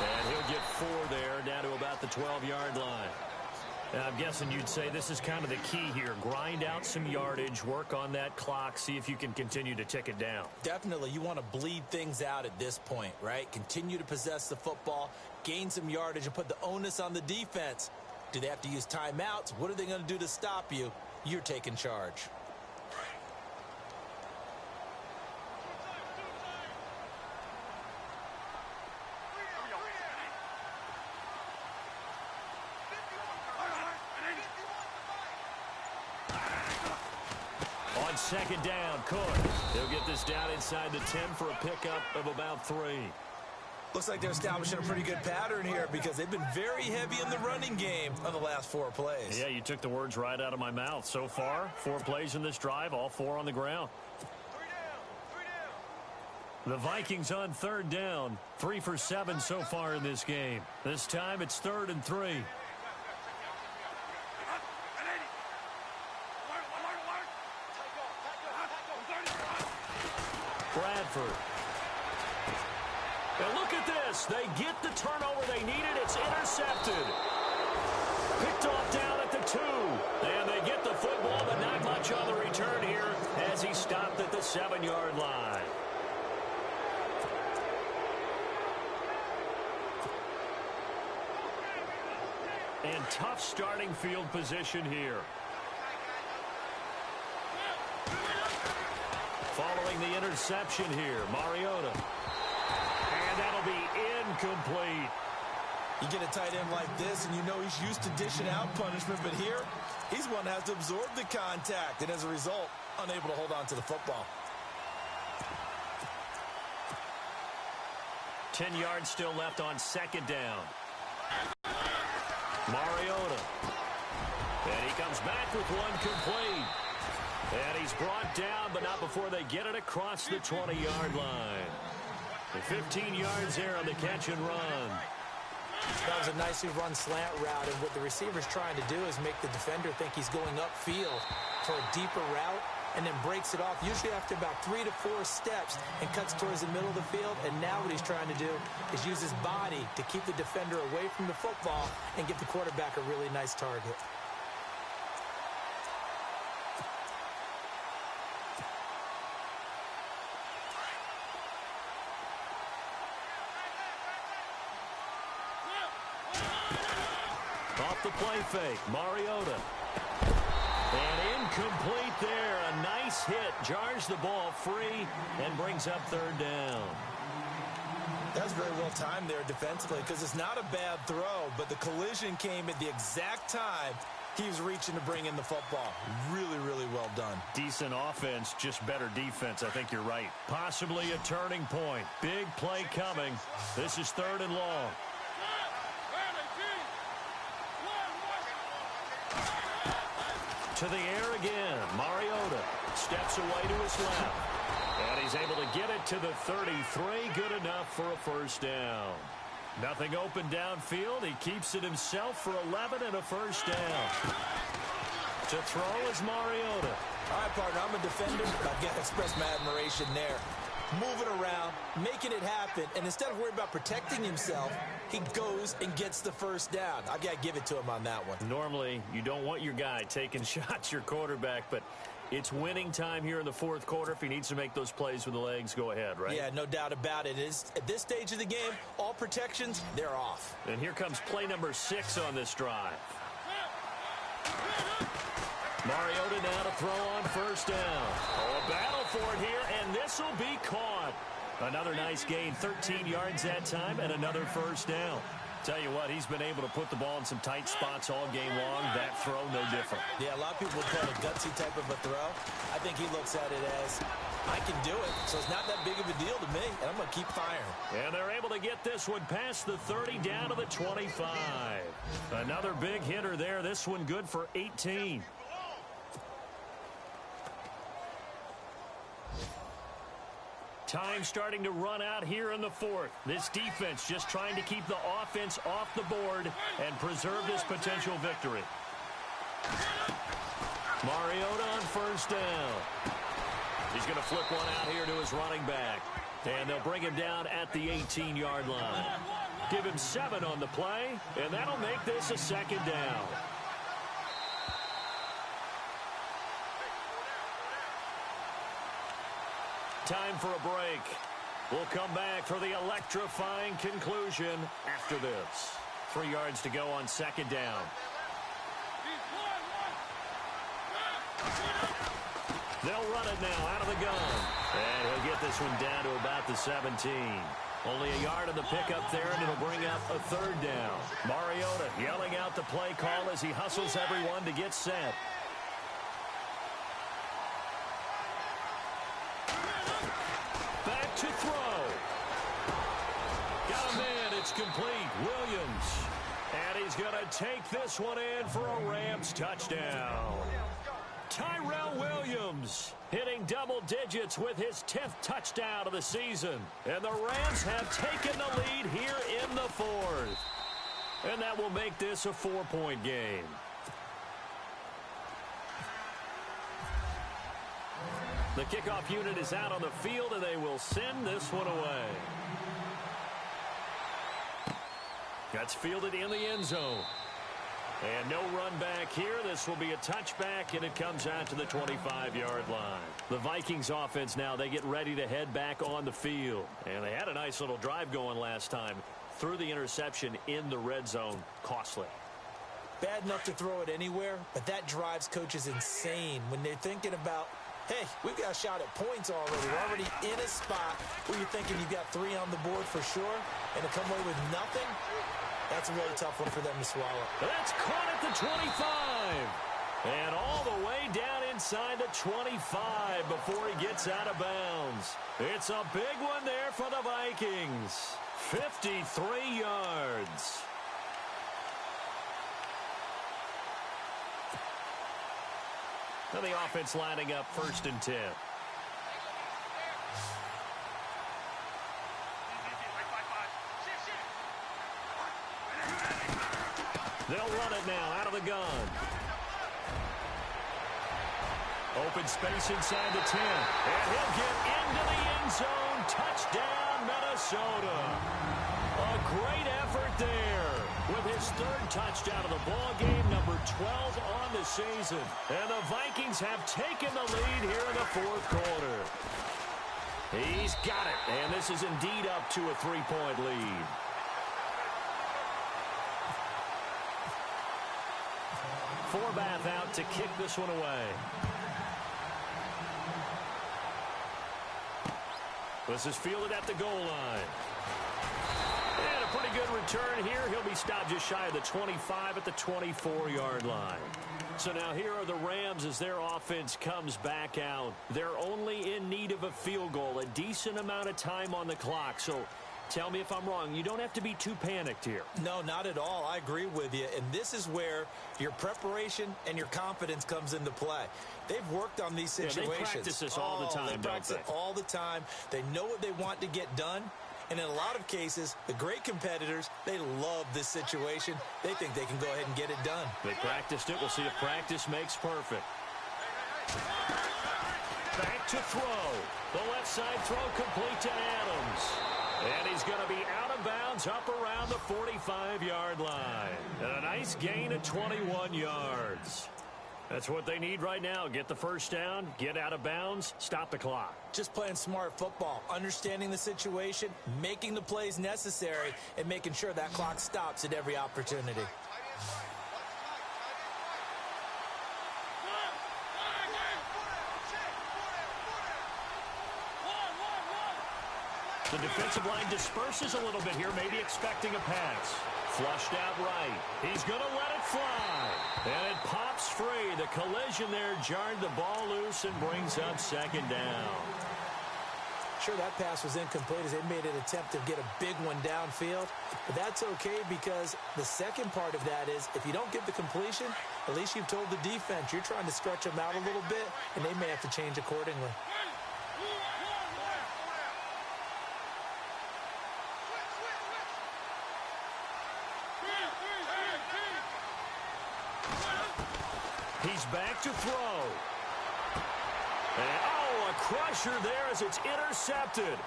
And he'll get 4 there, down to about the 12-yard line. Now, I'm guessing you'd say this is kind of the key here. Grind out some yardage, work on that clock, see if you can continue to tick it down. Definitely, you want to bleed things out at this point, right? Continue to possess the football, gain some yardage, and put the onus on the defense. Do they have to use timeouts? What are they going to do to stop you? You're taking charge. Second down, Cook. They'll get this down inside the 10 for a pickup of about 3. Looks like they're establishing a pretty good pattern here because they've been very heavy in the running game on the last 4 plays. Yeah, you took the words right out of my mouth. So far, 4 plays in this drive, all 4 on the ground. 3 down. The Vikings on 3rd down. 3 for 7 so far in this game. This time it's 3rd and 3. Bradford. And look at this. They get the turnover they needed. It's intercepted. Picked off down at the 2. And they get the football, but not much on the return here as he stopped at the 7-yard line. And tough starting field position here. Following the interception here, Mariota. And that'll be incomplete. You get a tight end like this, and you know he's used to dishing out punishment, but here, he's one that has to absorb the contact, and as a result, unable to hold on to the football. 10 yards still left on second down. Mariota. And he comes back with one complete. And he's brought down, but not before they get it across the 20-yard line. The 15 yards there on the catch and run. That was a nicely run slant route, and what the receiver's trying to do is make the defender think he's going upfield for a deeper route, and then breaks it off, usually after about 3 to 4 steps, and cuts towards the middle of the field. And now what he's trying to do is use his body to keep the defender away from the football and give the quarterback a really nice target. Off the play fake, Mariota. And incomplete there. A nice hit. Jars the ball free and brings up third down. That's very well timed there defensively, because it's not a bad throw, but the collision came at the exact time he was reaching to bring in the football. Really, really well done. Decent offense, just better defense. I think you're right. Possibly a turning point. Big play coming. This is third and long. To the air again. Mariota steps away to his left. And he's able to get it to the 33. Good enough for a first down. Nothing open downfield. He keeps it himself for 11 and a first down. To throw is Mariota. All right, partner, I'm a defender. I've got to express my admiration there. Moving around, making it happen, and instead of worrying about protecting himself, he goes and gets the first down. I've got to give it to him on that one. Normally, you don't want your guy taking shots, your quarterback, but it's winning time here in the fourth quarter. If he needs to make those plays with the legs, go ahead, right? Yeah, no doubt about it. At this stage of the game, all protections, they're off. And here comes play number 6 on this drive. Mariota now to throw on first down. Oh, a battle for it here, and this will be caught. Another nice gain, 13 yards that time, and another first down. Tell you what, he's been able to put the ball in some tight spots all game long. That throw, no different. Yeah, a lot of people would call it a gutsy type of a throw. I think he looks at it as, I can do it, so it's not that big of a deal to me, and I'm going to keep firing. And they're able to get this one past the 30 down to the 25. Another big hitter there. This one good for 18. Time starting to run out here in the fourth. This defense just trying to keep the offense off the board and preserve this potential victory. Mariota on first down. He's going to flip one out here to his running back. And they'll bring him down at the 18-yard line. Give him 7 on the play, and that'll make this a second down. Time for a break. We'll come back for the electrifying conclusion after this. 3 yards to go on second down. They'll run it now out of the gun. And he'll get this one down to about the 17. Only a yard on the pickup there, and it'll bring up a third down. Mariota yelling out the play call as he hustles everyone to get set. Back to throw. Got a man. It's complete. Williams. And he's going to take this one in for a Rams touchdown. Tyrell Williams hitting double digits with his 10th touchdown of the season. And the Rams have taken the lead here in the fourth. And that will make this a 4-point game. The kickoff unit is out on the field, and they will send this one away. That's fielded in the end zone. And no run back here. This will be a touchback, and it comes out to the 25-yard line. The Vikings offense now, they get ready to head back on the field. And they had a nice little drive going last time. Threw the interception in the red zone. Costly. Bad enough to throw it anywhere, but that drives coaches insane when they're thinking about, hey, we've got a shot at points already. We're already in a spot where you're thinking you've got 3 on the board for sure, and to come away with nothing, that's a really tough one for them to swallow. That's caught at the 25. And all the way down inside the 25 before he gets out of bounds. It's a big one there for the Vikings. 53 yards. Now the offense lining up 1st and 10. They'll run it now out of the gun. Open space inside the 10. And he'll get into the end zone. Touchdown, Minnesota. A great effort there with his 3rd touchdown of the ball game, number 12 on the season. And the Vikings have taken the lead here in the 4th quarter. He's got it. And this is indeed up to a 3-point lead. Forbath out to kick this one away. This is fielded at the goal line. And a pretty good return here. He'll be stopped just shy of the 25 at the 24-yard line. So now here are the Rams as their offense comes back out. They're only in need of a field goal, a decent amount of time on the clock. So tell me if I'm wrong. You don't have to be too panicked here. No, not at all. I agree with you. And this is where your preparation and your confidence comes into play. They've worked on these situations. They practice this all the time, They practice it all the time. They know what they want to get done. And in a lot of cases, the great competitors, they love this situation. They think they can go ahead and get it done. They practiced it. We'll see if practice makes perfect. Back to throw. The left side throw complete to Adams. And he's going to be out of bounds up around the 45-yard line. And a nice gain of 21 yards. That's what they need right now. Get the first down, get out of bounds, stop the clock. Just playing smart football, understanding the situation, making the plays necessary, and making sure that clock stops at every opportunity. The defensive line disperses a little bit here, maybe expecting a pass. Flushed out right. He's going to let it fly. And it pops free. The collision there jarred the ball loose and brings up 2nd down. Sure, that pass was incomplete as they made an attempt to get a big one downfield. But that's okay because the second part of that is if you don't get the completion, at least you've told the defense you're trying to stretch them out a little bit, and they may have to change accordingly. He's back to throw. And, oh, a crusher there as it's intercepted.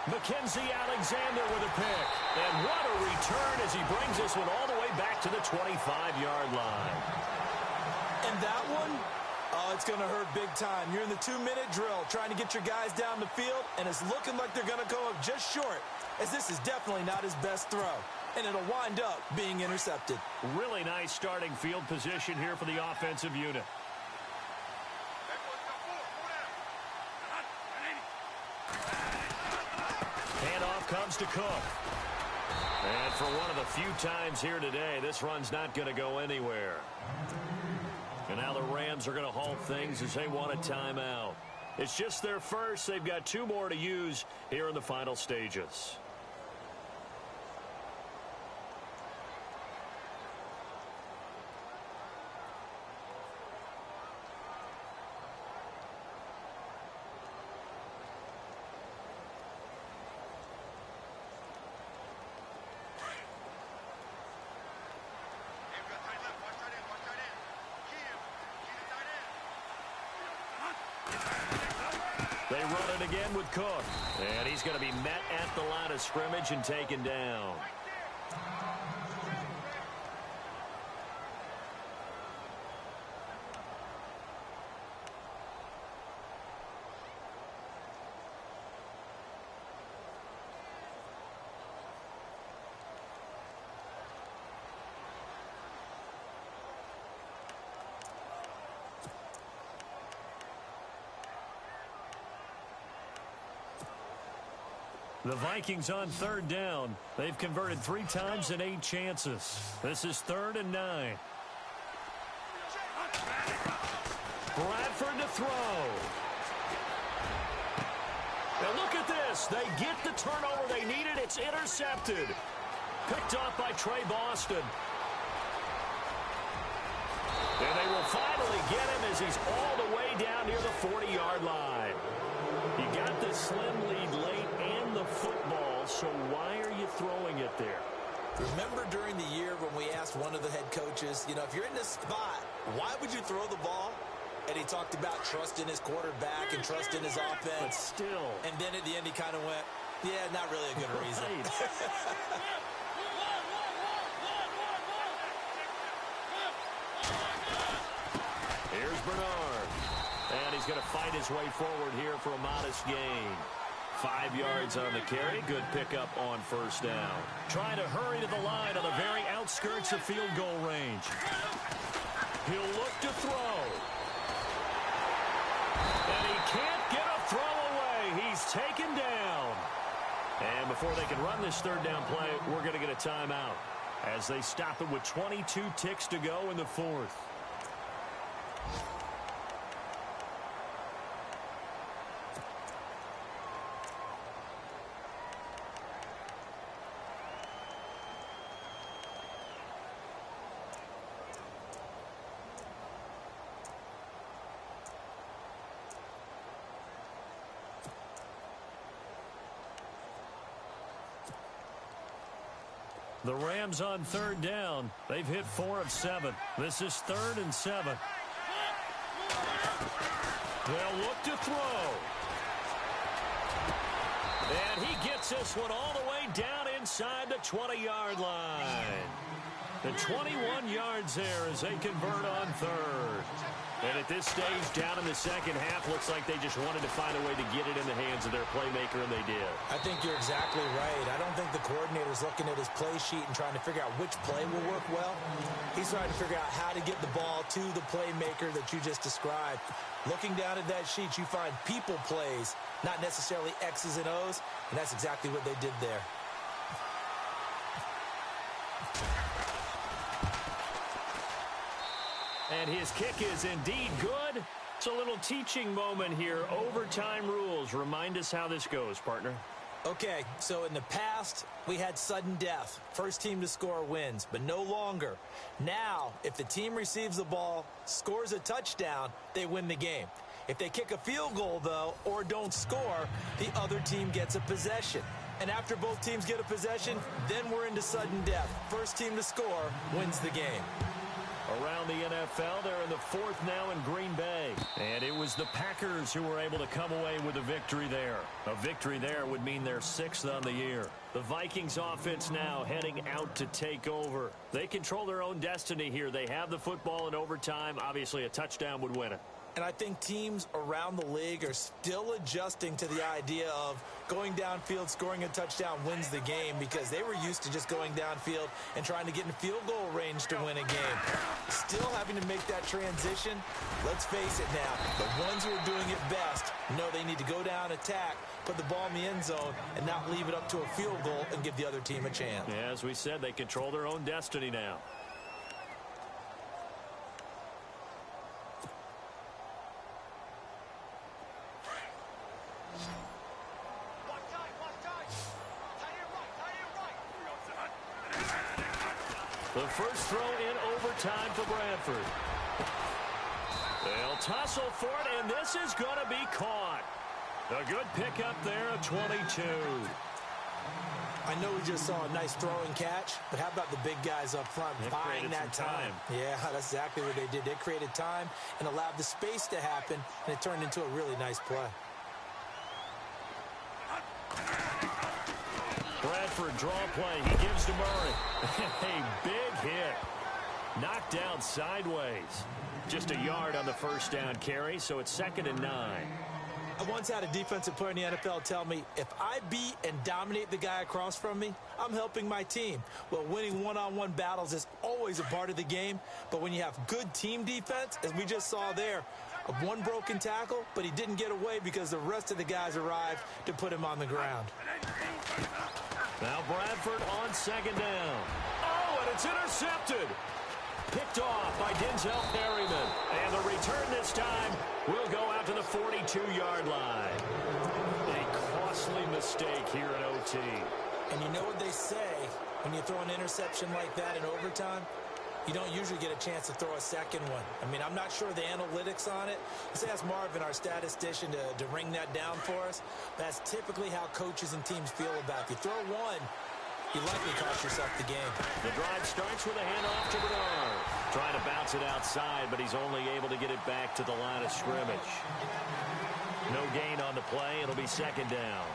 Mackenzie Alexander with a pick. And what a return as he brings this one all the way back to the 25-yard line. And that one, oh, it's going to hurt big time. You're in the 2-minute drill trying to get your guys down the field, and it's looking like they're going to go up just short, as this is definitely not his best throw. And it'll wind up being intercepted. Really nice starting field position here for the offensive unit. Handoff comes to Cook. And for one of the few times here today, this run's not going to go anywhere. And now the Rams are going to halt things as they want a timeout. It's just their first. They've got 2 more to use here in the final stages. They run it again with Cook. And he's going to be met at the line of scrimmage and taken down. The Vikings on third down. They've converted 3 times in 8 chances. This is 3rd and 9. Bradford to throw. And look at this. They get the turnover they needed. It's intercepted. Picked off by Trey Boston. And they will finally get him as he's all the way down near the 40-yard line. You got the slim lead late and the football, so why are you throwing it there? Remember during the year when we asked one of the head coaches, if you're in this spot, why would you throw the ball? And he talked about trust in his quarterback and trust in his offense. But still. And then at the end he kind of went, yeah, not really a good reason. Here's Bernard. And he's going to fight his way forward here for a modest gain. 5 yards on the carry. Good pickup on first down. Trying to hurry to the line on the very outskirts of field goal range. He'll look to throw. And he can't get a throw away. He's taken down. And before they can run this third down play, we're going to get a timeout as they stop it with 22 ticks to go in the 4th. The Rams on third down. They've hit 4 of 7. This is 3rd and 7. They'll look to throw. And he gets this one all the way down inside the 20-yard line. The 21 yards there as they convert on 3rd. And at this stage, down in the second half, looks like they just wanted to find a way to get it in the hands of their playmaker, and they did. I think you're exactly right. I don't think the coordinator's looking at his play sheet and trying to figure out which play will work well. He's trying to figure out how to get the ball to the playmaker that you just described. Looking down at that sheet, you find people plays, not necessarily X's and O's, and that's exactly what they did there. And his kick is indeed good. It's a little teaching moment here. Overtime rules. Remind us how this goes, partner. Okay, so in the past, we had sudden death. First team to score wins, but no longer. Now, if the team receives the ball, scores a touchdown, they win the game. If they kick a field goal, though, or don't score, the other team gets a possession. And after both teams get a possession, then we're into sudden death. First team to score wins the game. Around the NFL, they're in the 4th now in Green Bay. And it was the Packers who were able to come away with a victory there. A victory there would mean their 6th on the year. The Vikings offense now heading out to take over. They control their own destiny here. They have the football in overtime. Obviously, a touchdown would win it. And I think teams around the league are still adjusting to the idea of going downfield, scoring a touchdown wins the game, because they were used to just going downfield and trying to get in field goal range to win a game. Still having to make that transition. Let's face it now, the ones who are doing it best know they need to go down, attack, put the ball in the end zone, and not leave it up to a field goal and give the other team a chance. Yeah, as we said, they control their own destiny now. The first throw in overtime for Bradford. They'll tussle for it, and this is going to be caught. A good pickup there of 22. I know we just saw a nice throwing catch, but how about the big guys up front buying that time? Yeah, that's exactly what they did. They created time and allowed the space to happen, and it turned into a really nice play. Bradford draw play. He gives to Murray. A big hit. Knocked down sideways. Just a yard on the first down carry, so it's 2nd and 9. I once had a defensive player in the NFL tell me, if I beat and dominate the guy across from me, I'm helping my team. Well, winning one-on-one battles is always a part of the game, but when you have good team defense, as we just saw there, one broken tackle, but he didn't get away because the rest of the guys arrived to put him on the ground. Now Bradford on 2nd down. Oh, and it's intercepted. Picked off by Denzel Perryman. And the return this time will go out to the 42-yard line. A costly mistake here in OT. And you know what they say, when you throw an interception like that in overtime, you don't usually get a chance to throw a second one. I mean, I'm not sure the analytics on it. Let's ask Marvin, our statistician, to ring that down for us. That's typically how coaches and teams feel about it. If you throw one, you likely cost yourself the game. The drive starts with a handoff to Bernard. Trying to bounce it outside, but he's only able to get it back to the line of scrimmage. No gain on the play. It'll be 2nd down.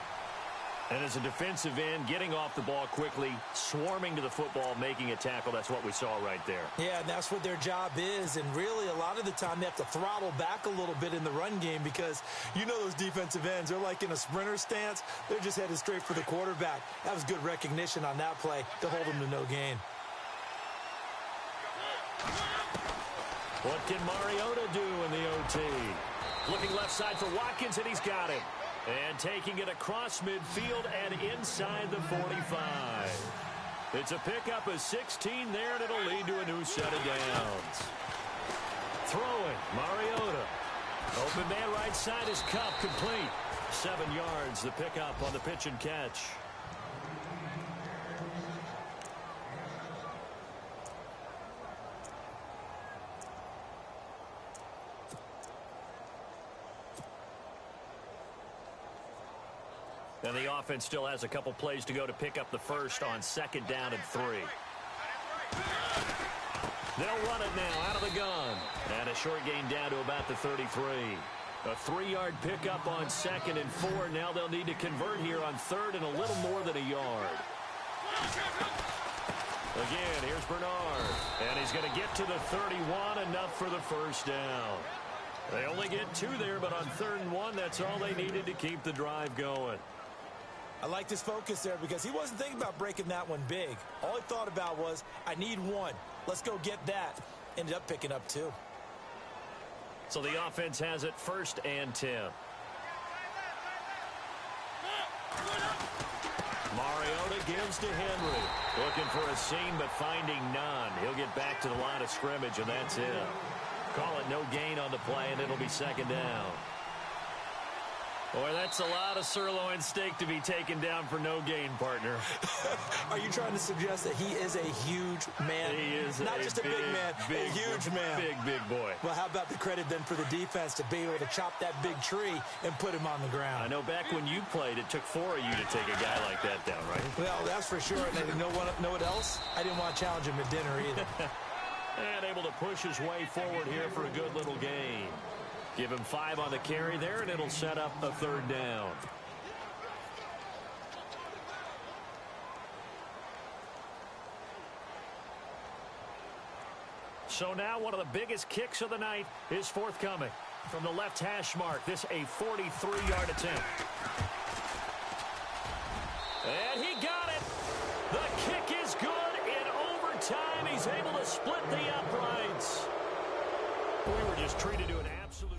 And as a defensive end, getting off the ball quickly, swarming to the football, making a tackle, that's what we saw right there. Yeah, and that's what their job is. And really, a lot of the time, they have to throttle back a little bit in the run game because you know those defensive ends, they're like in a sprinter stance. They're just headed straight for the quarterback. That was good recognition on that play to hold them to no gain. What can Mariota do in the OT? Looking left side for Watkins, and he's got him. And taking it across midfield and inside the 45. It's a pickup of 16 there, and it'll lead to a new set of downs. Throwing, Mariota. Open man right side is Cup, complete. 7 yards, the pickup on the pitch and catch. And the offense still has a couple plays to go to pick up the first on 2nd down and 3. They'll run it now out of the gun. And a short gain down to about the 33. A 3-yard pickup on 2nd and 4. Now they'll need to convert here on 3rd and a little more than a yard. Again, here's Bernard. And he's going to get to the 31, enough for the first down. They only get 2 there, but on 3rd and 1, that's all they needed to keep the drive going. I liked his focus there because he wasn't thinking about breaking that one big. All he thought about was, I need 1. Let's go get that. Ended up picking up 2. So the offense has it 1st and 10. Mariota gives to Henry. Looking for a seam, but finding none. He'll get back to the line of scrimmage, and that's it. Call it no gain on the play, and it'll be 2nd down. Boy, that's a lot of sirloin steak to be taken down for no gain, partner. Are you trying to suggest that he is a huge man? He is not just a big man, a huge man. Big boy. Well, how about the credit then for the defense to be able to chop that big tree and put him on the ground? I know back when you played, it took 4 of you to take a guy like that down, right? Well, that's for sure. And you know what else? I didn't want to challenge him at dinner either. And able to push his way forward here for a good little gain. Give him 5 on the carry there, and it'll set up a 3rd down. So now one of the biggest kicks of the night is forthcoming. From the left hash mark, this a 43-yard attempt. And he got it. The kick is good. In overtime, he's able to split the uprights. We were just treated to an absolute...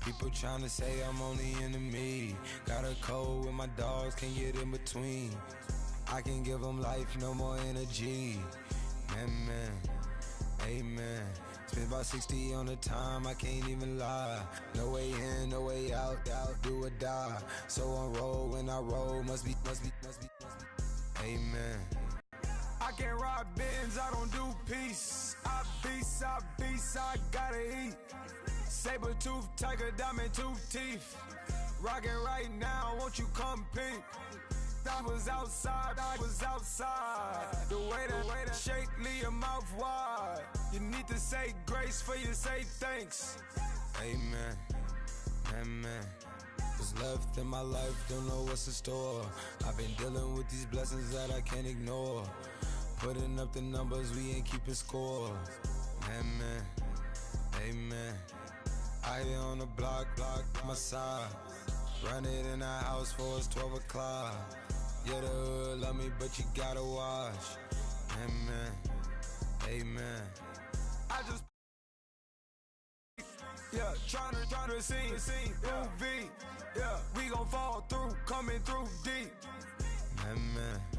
People trying to say I'm only enemy. Got a cold with my dogs, can't get in between. I can give them life, no more energy. Man, amen. Spent about 60 on the time, I can't even lie. No way in, no way out, do or die. So on roll, when I roll, must be. Amen. I can rob Benz Cause I don't do peace. I beast, I gotta eat. Saber tooth, tiger, diamond tooth teeth. Rockin' right now, won't you come peep? I was outside. The way that shake, leave your mouth wide. You need to say grace for you say thanks. Amen, amen. What's left in my life, don't know what's in store. I've been dealing with these blessings that I can't ignore. Putting up the numbers, we ain't keeping score. Amen, amen. I here on the block, my side. Run it in the house for it's 12 o'clock. Yeah, the hood love me, but you gotta watch. Amen, amen. I just trying to see UV. Yeah, we gon' fall through, coming through deep. Amen.